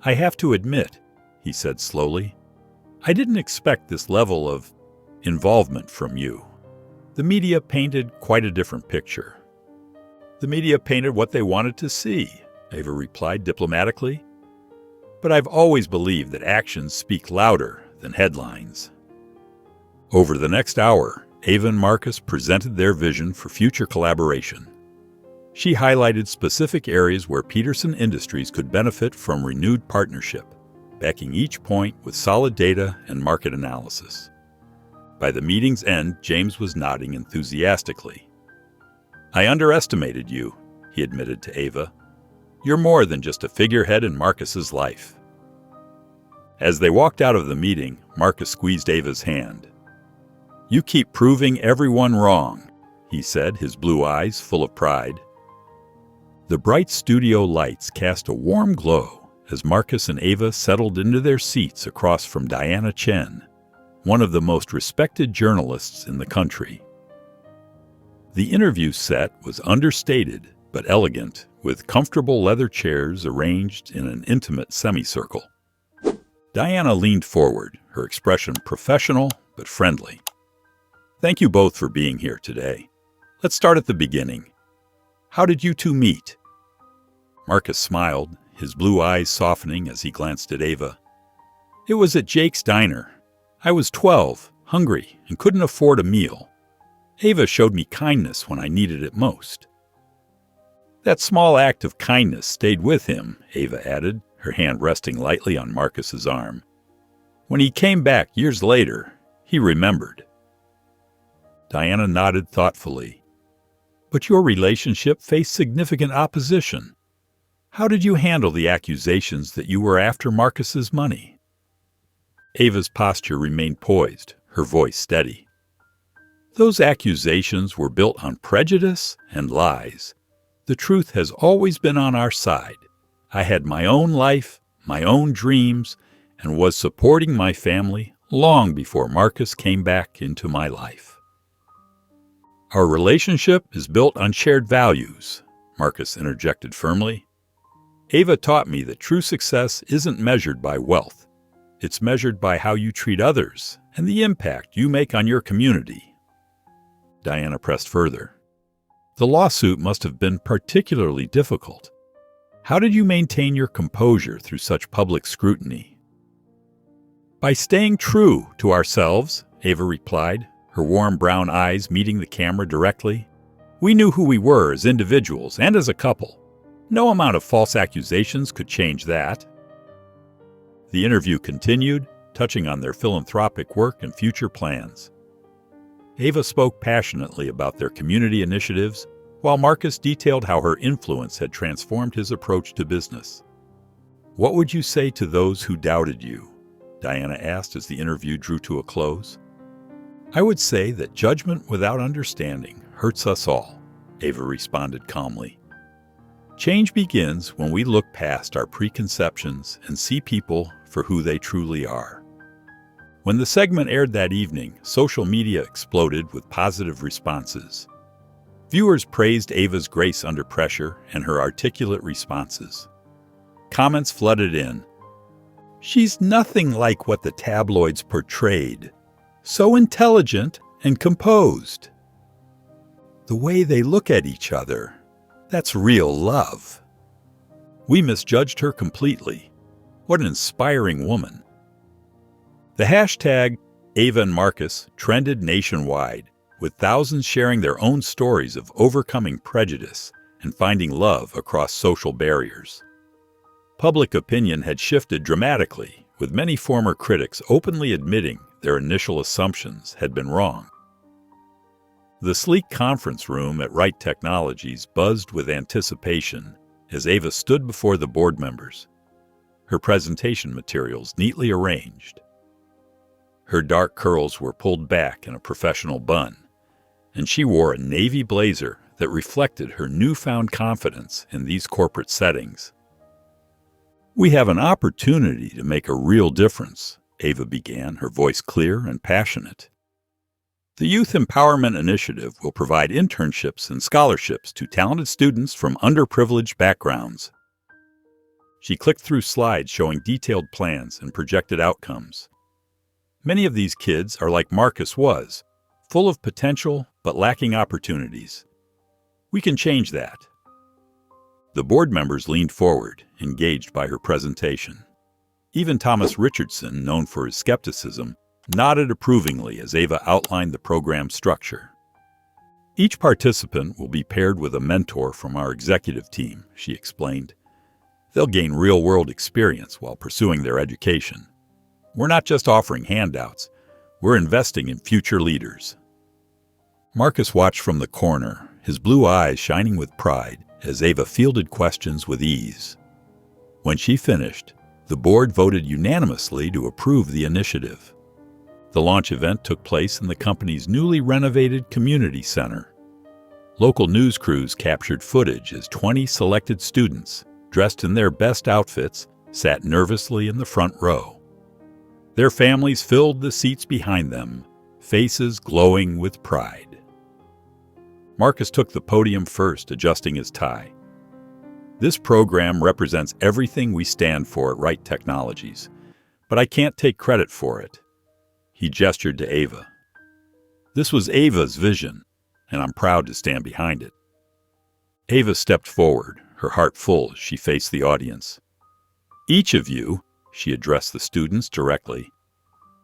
"I have to admit," he said slowly, "I didn't expect this level of involvement from you. The media painted quite a different picture." "The media painted what they wanted to see," Ava replied diplomatically. "But I've always believed that actions speak louder than headlines." Over the next hour, Ava and Marcus presented their vision for future collaboration. She highlighted specific areas where Peterson Industries could benefit from renewed partnership, backing each point with solid data and market analysis. By the meeting's end, James was nodding enthusiastically. "I underestimated you," he admitted to Ava. "You're more than just a figurehead in Marcus's life." As they walked out of the meeting, Marcus squeezed Ava's hand. "You keep proving everyone wrong," he said, his blue eyes full of pride. The bright studio lights cast a warm glow as Marcus and Ava settled into their seats across from Diana Chen, one of the most respected journalists in the country. The interview set was understated but elegant, with comfortable leather chairs arranged in an intimate semicircle. Diana leaned forward, her expression professional but friendly. "Thank you both for being here today. Let's start at the beginning. How did you two meet?" Marcus smiled, his blue eyes softening as he glanced at Ava. "It was at Jake's Diner. I was 12, hungry, and couldn't afford a meal. Ava showed me kindness when I needed it most." "That small act of kindness stayed with him," Ava added, her hand resting lightly on Marcus's arm. "When he came back years later, he remembered." Diana nodded thoughtfully. "But your relationship faced significant opposition. How did you handle the accusations that you were after Marcus's money?" Ava's posture remained poised, her voice steady. "Those accusations were built on prejudice and lies. The truth has always been on our side. I had my own life, my own dreams, and was supporting my family long before Marcus came back into my life." "Our relationship is built on shared values," Marcus interjected firmly. "Ava taught me that true success isn't measured by wealth. It's measured by how you treat others and the impact you make on your community." Diana pressed further. "The lawsuit must have been particularly difficult. How did you maintain your composure through such public scrutiny?" "By staying true to ourselves," Ava replied, her warm brown eyes meeting the camera directly. "We knew who we were as individuals and as a couple. No amount of false accusations could change that." The interview continued, touching on their philanthropic work and future plans. Ava spoke passionately about their community initiatives, while Marcus detailed how her influence had transformed his approach to business. "What would you say to those who doubted you?" Diana asked as the interview drew to a close. "I would say that judgment without understanding hurts us all," Ava responded calmly. "Change begins when we look past our preconceptions and see people for who they truly are." When the segment aired that evening, social media exploded with positive responses. Viewers praised Ava's grace under pressure and her articulate responses. Comments flooded in. "She's nothing like what the tabloids portrayed. So intelligent and composed. The way they look at each other, that's real love. We misjudged her completely. What an inspiring woman." The hashtag Ava and Marcus trended nationwide, with thousands sharing their own stories of overcoming prejudice and finding love across social barriers. Public opinion had shifted dramatically, with many former critics openly admitting their initial assumptions had been wrong. The sleek conference room at Wright Technologies buzzed with anticipation as Ava stood before the board members, her presentation materials neatly arranged. Her dark curls were pulled back in a professional bun, and she wore a navy blazer that reflected her newfound confidence in these corporate settings. "We have an opportunity to make a real difference," Ava began, her voice clear and passionate. "The Youth Empowerment Initiative will provide internships and scholarships to talented students from underprivileged backgrounds." She clicked through slides showing detailed plans and projected outcomes. Many of these kids are like Marcus was, full of potential but lacking opportunities. We can change that. The board members leaned forward, engaged by her presentation. Even Thomas Richardson, known for his skepticism, nodded approvingly as Ava outlined the program structure. "Each participant will be paired with a mentor from our executive team," she explained. "They'll gain real-world experience while pursuing their education. We're not just offering handouts, we're investing in future leaders." Marcus watched from the corner, his blue eyes shining with pride as Ava fielded questions with ease. When she finished, the board voted unanimously to approve the initiative. The launch event took place in the company's newly renovated community center. Local news crews captured footage as 20 selected students, dressed in their best outfits, sat nervously in the front row. Their families filled the seats behind them, faces glowing with pride. Marcus took the podium first, adjusting his tie. This program represents everything we stand for at Wright Technologies, but I can't take credit for it. He gestured to Ava. This was Ava's vision, and I'm proud to stand behind it. Ava stepped forward, her heart full as she faced the audience. Each of you, she addressed the students directly,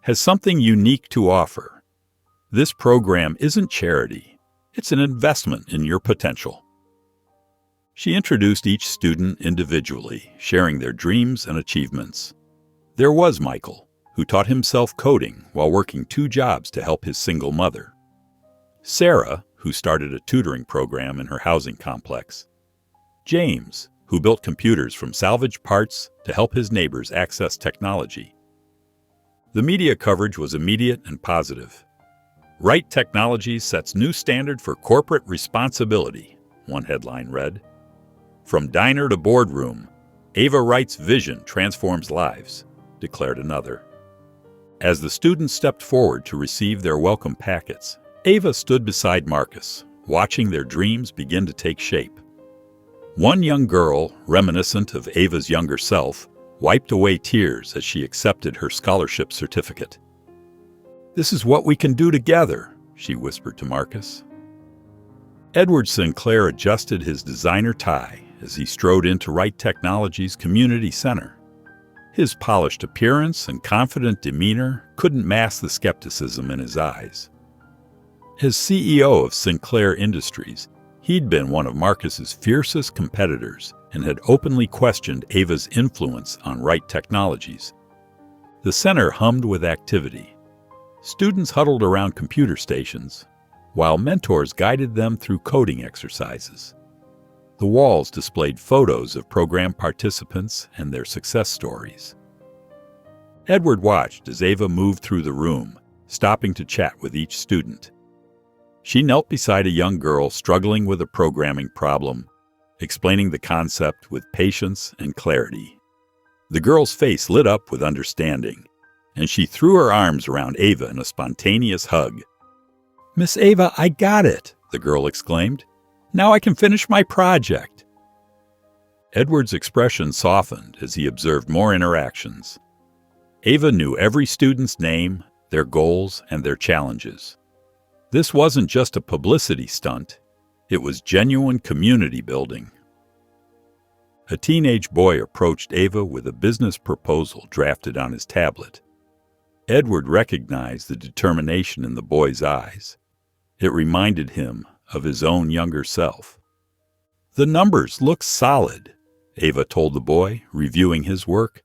has something unique to offer. This program isn't charity, it's an investment in your potential. She introduced each student individually, sharing their dreams and achievements. There was Michael, who taught himself coding while working 2 jobs to help his single mother. Sarah, who started a tutoring program in her housing complex. James, who built computers from salvaged parts to help his neighbors access technology. The media coverage was immediate and positive. Wright Technologies sets new standard for corporate responsibility, one headline read. From diner to boardroom, Ava Wright's vision transforms lives, declared another. As the students stepped forward to receive their welcome packets, Ava stood beside Marcus, watching their dreams begin to take shape. One young girl, reminiscent of Ava's younger self, wiped away tears as she accepted her scholarship certificate. "This is what we can do together," she whispered to Marcus. Edward Sinclair adjusted his designer tie as he strode into Wright Technologies Community Center. His polished appearance and confident demeanor couldn't mask the skepticism in his eyes. As CEO of Sinclair Industries, he'd been one of Marcus's fiercest competitors and had openly questioned Ava's influence on Wright Technologies. The center hummed with activity. Students huddled around computer stations, while mentors guided them through coding exercises. The walls displayed photos of program participants and their success stories. Edward watched as Ava moved through the room, stopping to chat with each student. She knelt beside a young girl struggling with a programming problem, explaining the concept with patience and clarity. The girl's face lit up with understanding, and she threw her arms around Ava in a spontaneous hug. "Miss Ava, I got it," the girl exclaimed. "Now I can finish my project." Edward's expression softened as he observed more interactions. Ava knew every student's name, their goals, and their challenges. This wasn't just a publicity stunt, it was genuine community building. A teenage boy approached Ava with a business proposal drafted on his tablet. Edward recognized the determination in the boy's eyes. It reminded him of his own younger self. "The numbers look solid," Ava told the boy, reviewing his work.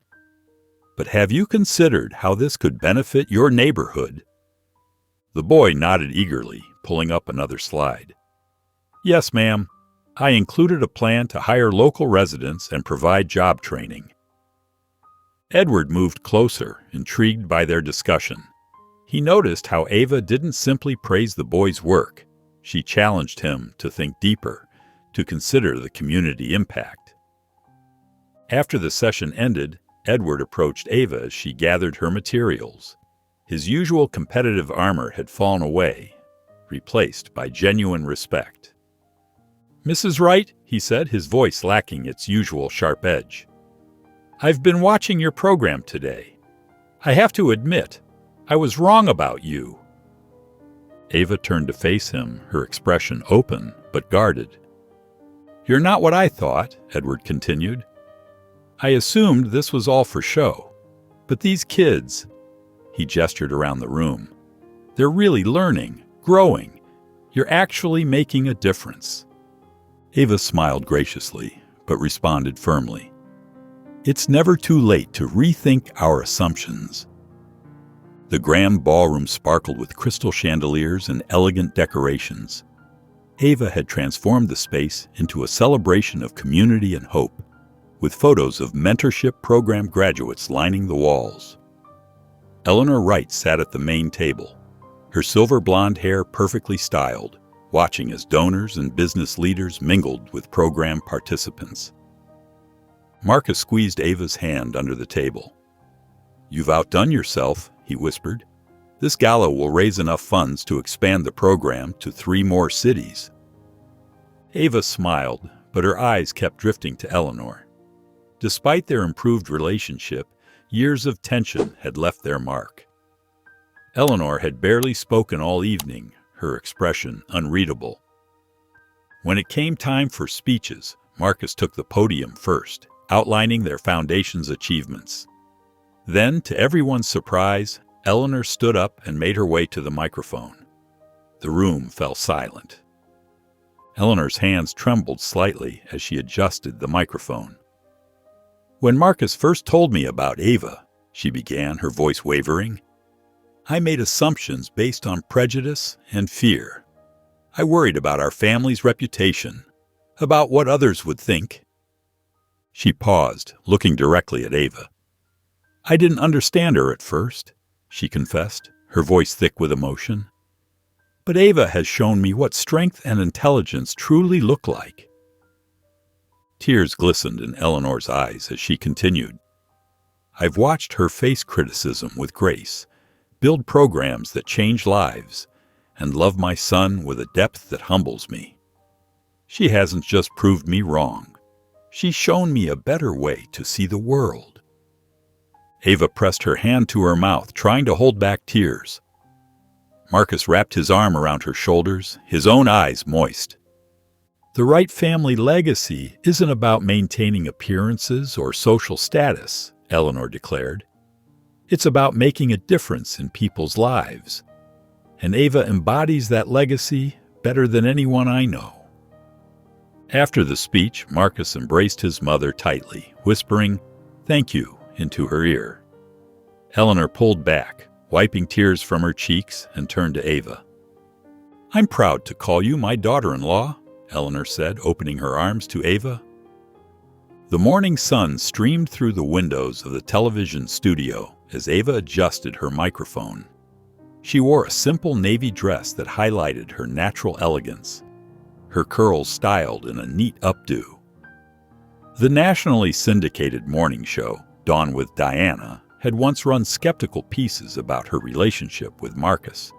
"But have you considered how this could benefit your neighborhood?" The boy nodded eagerly, pulling up another slide. "Yes, ma'am. I included a plan to hire local residents and provide job training." Edward moved closer, intrigued by their discussion. He noticed how Ava didn't simply praise the boy's work. She challenged him to think deeper, to consider the community impact. After the session ended, Edward approached Ava as she gathered her materials. His usual competitive armor had fallen away, replaced by genuine respect. "Mrs. Wright," he said, his voice lacking its usual sharp edge, "I've been watching your program today. I have to admit, I was wrong about you." Ava turned to face him, her expression open but guarded. "You're not what I thought," Edward continued. "I assumed this was all for show. But these kids," he gestured around the room, "they're really learning, growing. You're actually making a difference." Ava smiled graciously, but responded firmly. "It's never too late to rethink our assumptions." The grand ballroom sparkled with crystal chandeliers and elegant decorations. Ava had transformed the space into a celebration of community and hope, with photos of mentorship program graduates lining the walls. Eleanor Wright sat at the main table, her silver blonde hair perfectly styled, watching as donors and business leaders mingled with program participants. Marcus squeezed Ava's hand under the table. "You've outdone yourself," he whispered. "This gala will raise enough funds to expand the program to 3 more cities." Ava smiled, but her eyes kept drifting to Eleanor. Despite their improved relationship, years of tension had left their mark. Eleanor had barely spoken all evening, her expression unreadable. When it came time for speeches, Marcus took the podium first, outlining their foundation's achievements. Then, to everyone's surprise, Eleanor stood up and made her way to the microphone. The room fell silent. Eleanor's hands trembled slightly as she adjusted the microphone. "When Marcus first told me about Ava," she began, her voice wavering, "I made assumptions based on prejudice and fear. I worried about our family's reputation, about what others would think." She paused, looking directly at Ava. "I didn't understand her at first," she confessed, her voice thick with emotion. "But Ava has shown me what strength and intelligence truly look like." Tears glistened in Eleanor's eyes as she continued. "I've watched her face criticism with grace, build programs that change lives, and love my son with a depth that humbles me. She hasn't just proved me wrong. She's shown me a better way to see the world." Ava pressed her hand to her mouth, trying to hold back tears. Marcus wrapped his arm around her shoulders, his own eyes moist. "The right family legacy isn't about maintaining appearances or social status," Eleanor declared. "It's about making a difference in people's lives. And Ava embodies that legacy better than anyone I know." After the speech, Marcus embraced his mother tightly, whispering, "Thank you," into her ear. Eleanor pulled back, wiping tears from her cheeks, and turned to Ava. "I'm proud to call you my daughter-in-law," Eleanor said, opening her arms to Ava. The morning sun streamed through the windows of the television studio as Ava adjusted her microphone. She wore a simple navy dress that highlighted her natural elegance, her curls styled in a neat updo. The nationally syndicated morning show, Dawn with Diana, had once run skeptical pieces about her relationship with Marcus.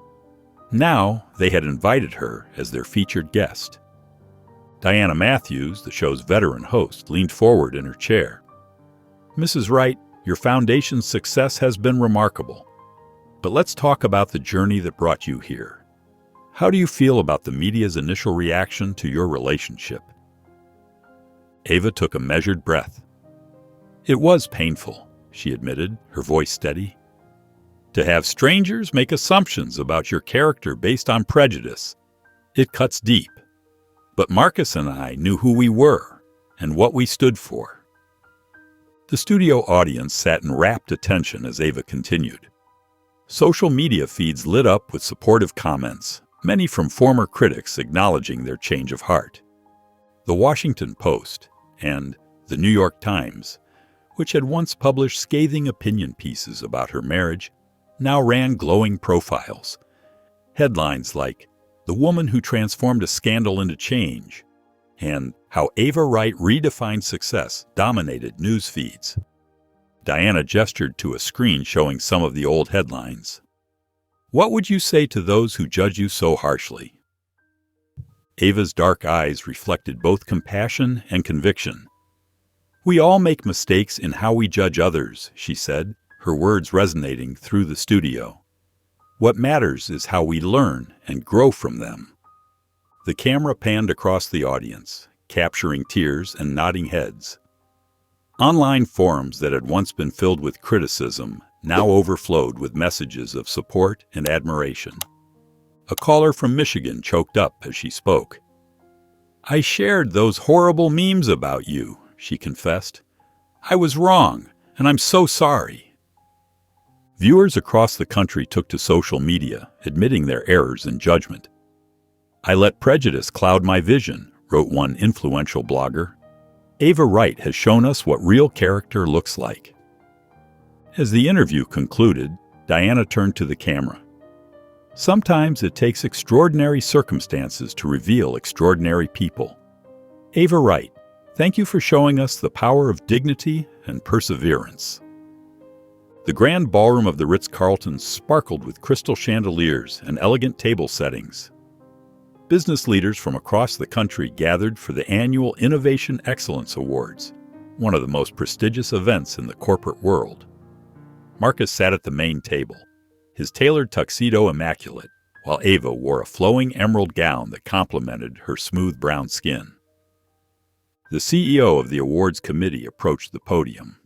Now they had invited her as their featured guest. Diana Matthews, the show's veteran host, leaned forward in her chair. "Mrs. Wright, your foundation's success has been remarkable. But let's talk about the journey that brought you here. How do you feel about the media's initial reaction to your relationship?" Ava took a measured breath. "It was painful," she admitted, her voice steady. "To have strangers make assumptions about your character based on prejudice, it cuts deep. But Marcus and I knew who we were and what we stood for." The studio audience sat in rapt attention as Ava continued. Social media feeds lit up with supportive comments, many from former critics acknowledging their change of heart. The Washington Post and the New York Times, which had once published scathing opinion pieces about her marriage, now ran glowing profiles. Headlines like, "The Woman Who Transformed a Scandal into Change," and "How Ava Wright Redefined Success" dominated news feeds. Diana gestured to a screen showing some of the old headlines. "What would you say to those who judge you so harshly?" Ava's dark eyes reflected both compassion and conviction. "We all make mistakes in how we judge others," she said, her words resonating through the studio. "What matters is how we learn and grow from them." The camera panned across the audience, capturing tears and nodding heads. Online forums that had once been filled with criticism now overflowed with messages of support and admiration. A caller from Michigan choked up as she spoke. "I shared those horrible memes about you," she confessed. "I was wrong, and I'm so sorry." Viewers across the country took to social media, admitting their errors in judgment. "I let prejudice cloud my vision," wrote one influential blogger. "Ava Wright has shown us what real character looks like." As the interview concluded, Diana turned to the camera. Sometimes it takes extraordinary circumstances to reveal extraordinary people. Ava Wright, thank you for showing us the power of dignity and perseverance. The grand ballroom of the Ritz-Carlton sparkled with crystal chandeliers and elegant table settings. Business leaders from across the country gathered for the annual Innovation Excellence Awards, one of the most prestigious events in the corporate world. Marcus sat at the main table, his tailored tuxedo immaculate, while Ava wore a flowing emerald gown that complemented her smooth brown skin. The CEO of the awards committee approached the podium.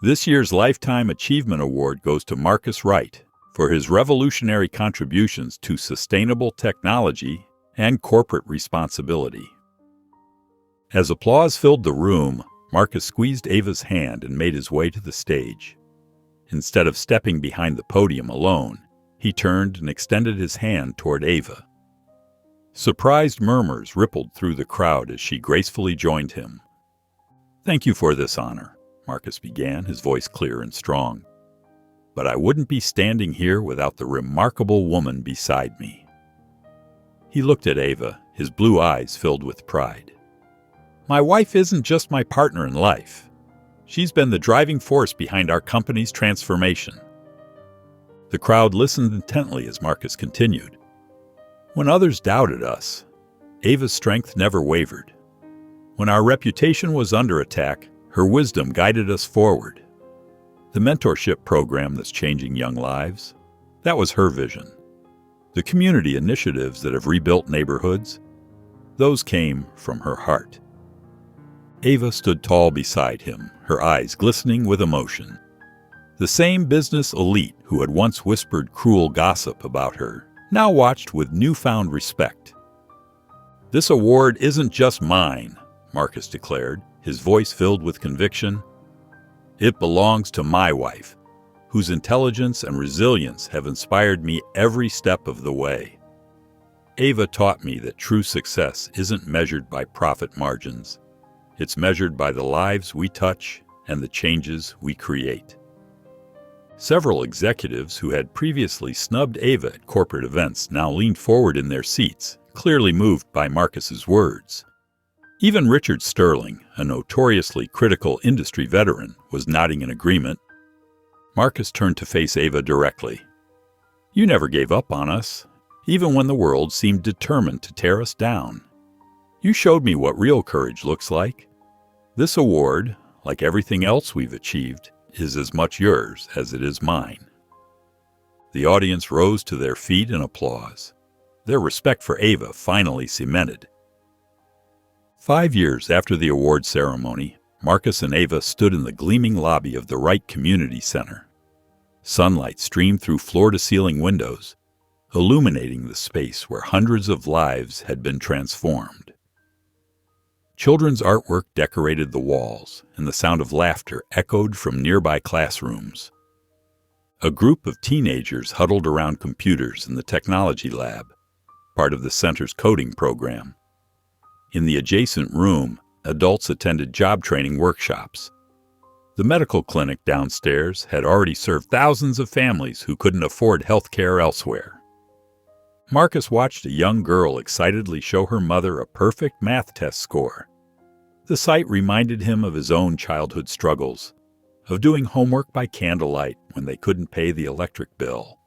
This year's Lifetime Achievement Award goes to Marcus Wright for his revolutionary contributions to sustainable technology and corporate responsibility. As applause filled the room, Marcus squeezed Ava's hand and made his way to the stage. Instead of stepping behind the podium alone, he turned and extended his hand toward Ava. Surprised murmurs rippled through the crowd as she gracefully joined him. "Thank you for this honor," Marcus began, his voice clear and strong. "But I wouldn't be standing here without the remarkable woman beside me." He looked at Ava, his blue eyes filled with pride. "My wife isn't just my partner in life. She's been the driving force behind our company's transformation." The crowd listened intently as Marcus continued. "When others doubted us, Ava's strength never wavered. When our reputation was under attack, her wisdom guided us forward. The mentorship program that's changing young lives, that was her vision. The community initiatives that have rebuilt neighborhoods, those came from her heart." Ava stood tall beside him, her eyes glistening with emotion. The same business elite who had once whispered cruel gossip about her now watched with newfound respect. "This award isn't just mine," Marcus declared, his voice filled with conviction. "It belongs to my wife, whose intelligence and resilience have inspired me every step of the way. Ava taught me that true success isn't measured by profit margins. It's measured by the lives we touch and the changes we create." Several executives who had previously snubbed Ava at corporate events now leaned forward in their seats, clearly moved by Marcus's words. Even Richard Sterling, a notoriously critical industry veteran, was nodding in agreement. Marcus turned to face Ava directly. "You never gave up on us, even when the world seemed determined to tear us down. You showed me what real courage looks like. This award, like everything else we've achieved, is as much yours as it is mine." The audience rose to their feet in applause, their respect for Ava finally cemented. 5 years after the award ceremony, Marcus and Ava stood in the gleaming lobby of the Wright Community Center. Sunlight streamed through floor-to-ceiling windows, illuminating the space where hundreds of lives had been transformed. Children's artwork decorated the walls, and the sound of laughter echoed from nearby classrooms. A group of teenagers huddled around computers in the technology lab, part of the center's coding program. In the adjacent room, adults attended job training workshops. The medical clinic downstairs had already served thousands of families who couldn't afford health care elsewhere. Marcus watched a young girl excitedly show her mother a perfect math test score. The sight reminded him of his own childhood struggles, of doing homework by candlelight when they couldn't pay the electric bill.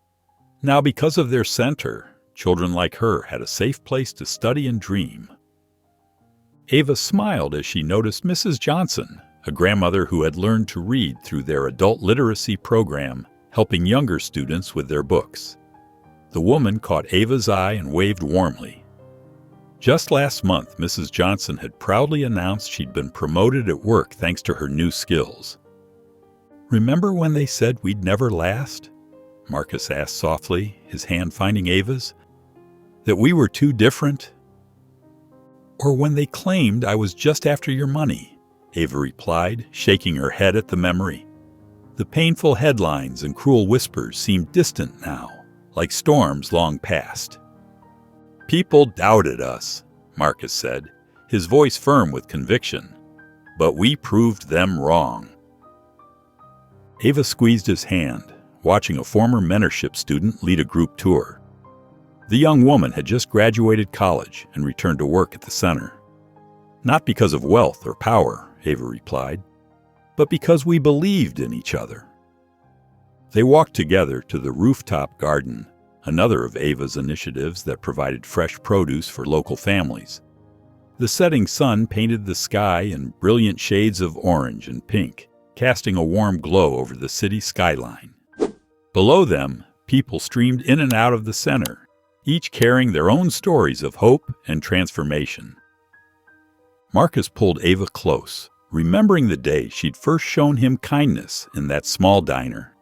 Now, because of their center, children like her had a safe place to study and dream. Ava smiled as she noticed Mrs. Johnson, a grandmother who had learned to read through their adult literacy program, helping younger students with their books. The woman caught Ava's eye and waved warmly. Just last month, Mrs. Johnson had proudly announced she'd been promoted at work thanks to her new skills. "Remember when they said we'd never last?" Marcus asked softly, his hand finding Ava's. "That we were too different?" "Or when they claimed I was just after your money," Ava replied, shaking her head at the memory. The painful headlines and cruel whispers seemed distant now, like storms long past. "People doubted us," Marcus said, his voice firm with conviction. "But we proved them wrong." Ava squeezed his hand, watching a former mentorship student lead a group tour. The young woman had just graduated college and returned to work at the center. Not because of wealth or power, Ava replied, but because we believed in each other. They walked together to the rooftop garden, another of Ava's initiatives that provided fresh produce for local families. The setting sun painted the sky in brilliant shades of orange and pink, casting a warm glow over the city skyline. Below them, people streamed in and out of the center, each carrying their own stories of hope and transformation. Marcus pulled Ava close, remembering the day she'd first shown him kindness in that small diner.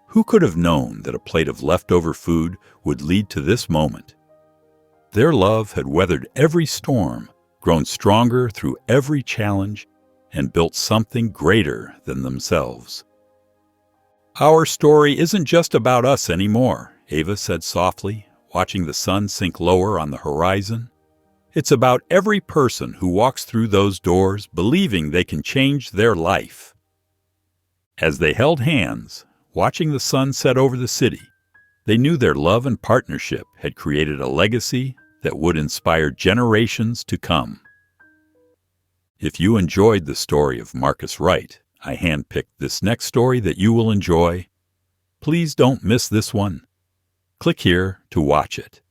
Who could have known that a plate of leftover food would lead to this moment? Their love had weathered every storm, grown stronger through every challenge, and built something greater than themselves. Our story isn't just about us anymore, Ava said softly, watching the sun sink lower on the horizon. It's about every person who walks through those doors believing they can change their life. As they held hands, watching the sun set over the city, they knew their love and partnership had created a legacy that would inspire generations to come. If you enjoyed the story of Marcus Wright, I handpicked this next story that you will enjoy. Please don't miss this one. Click here to watch it.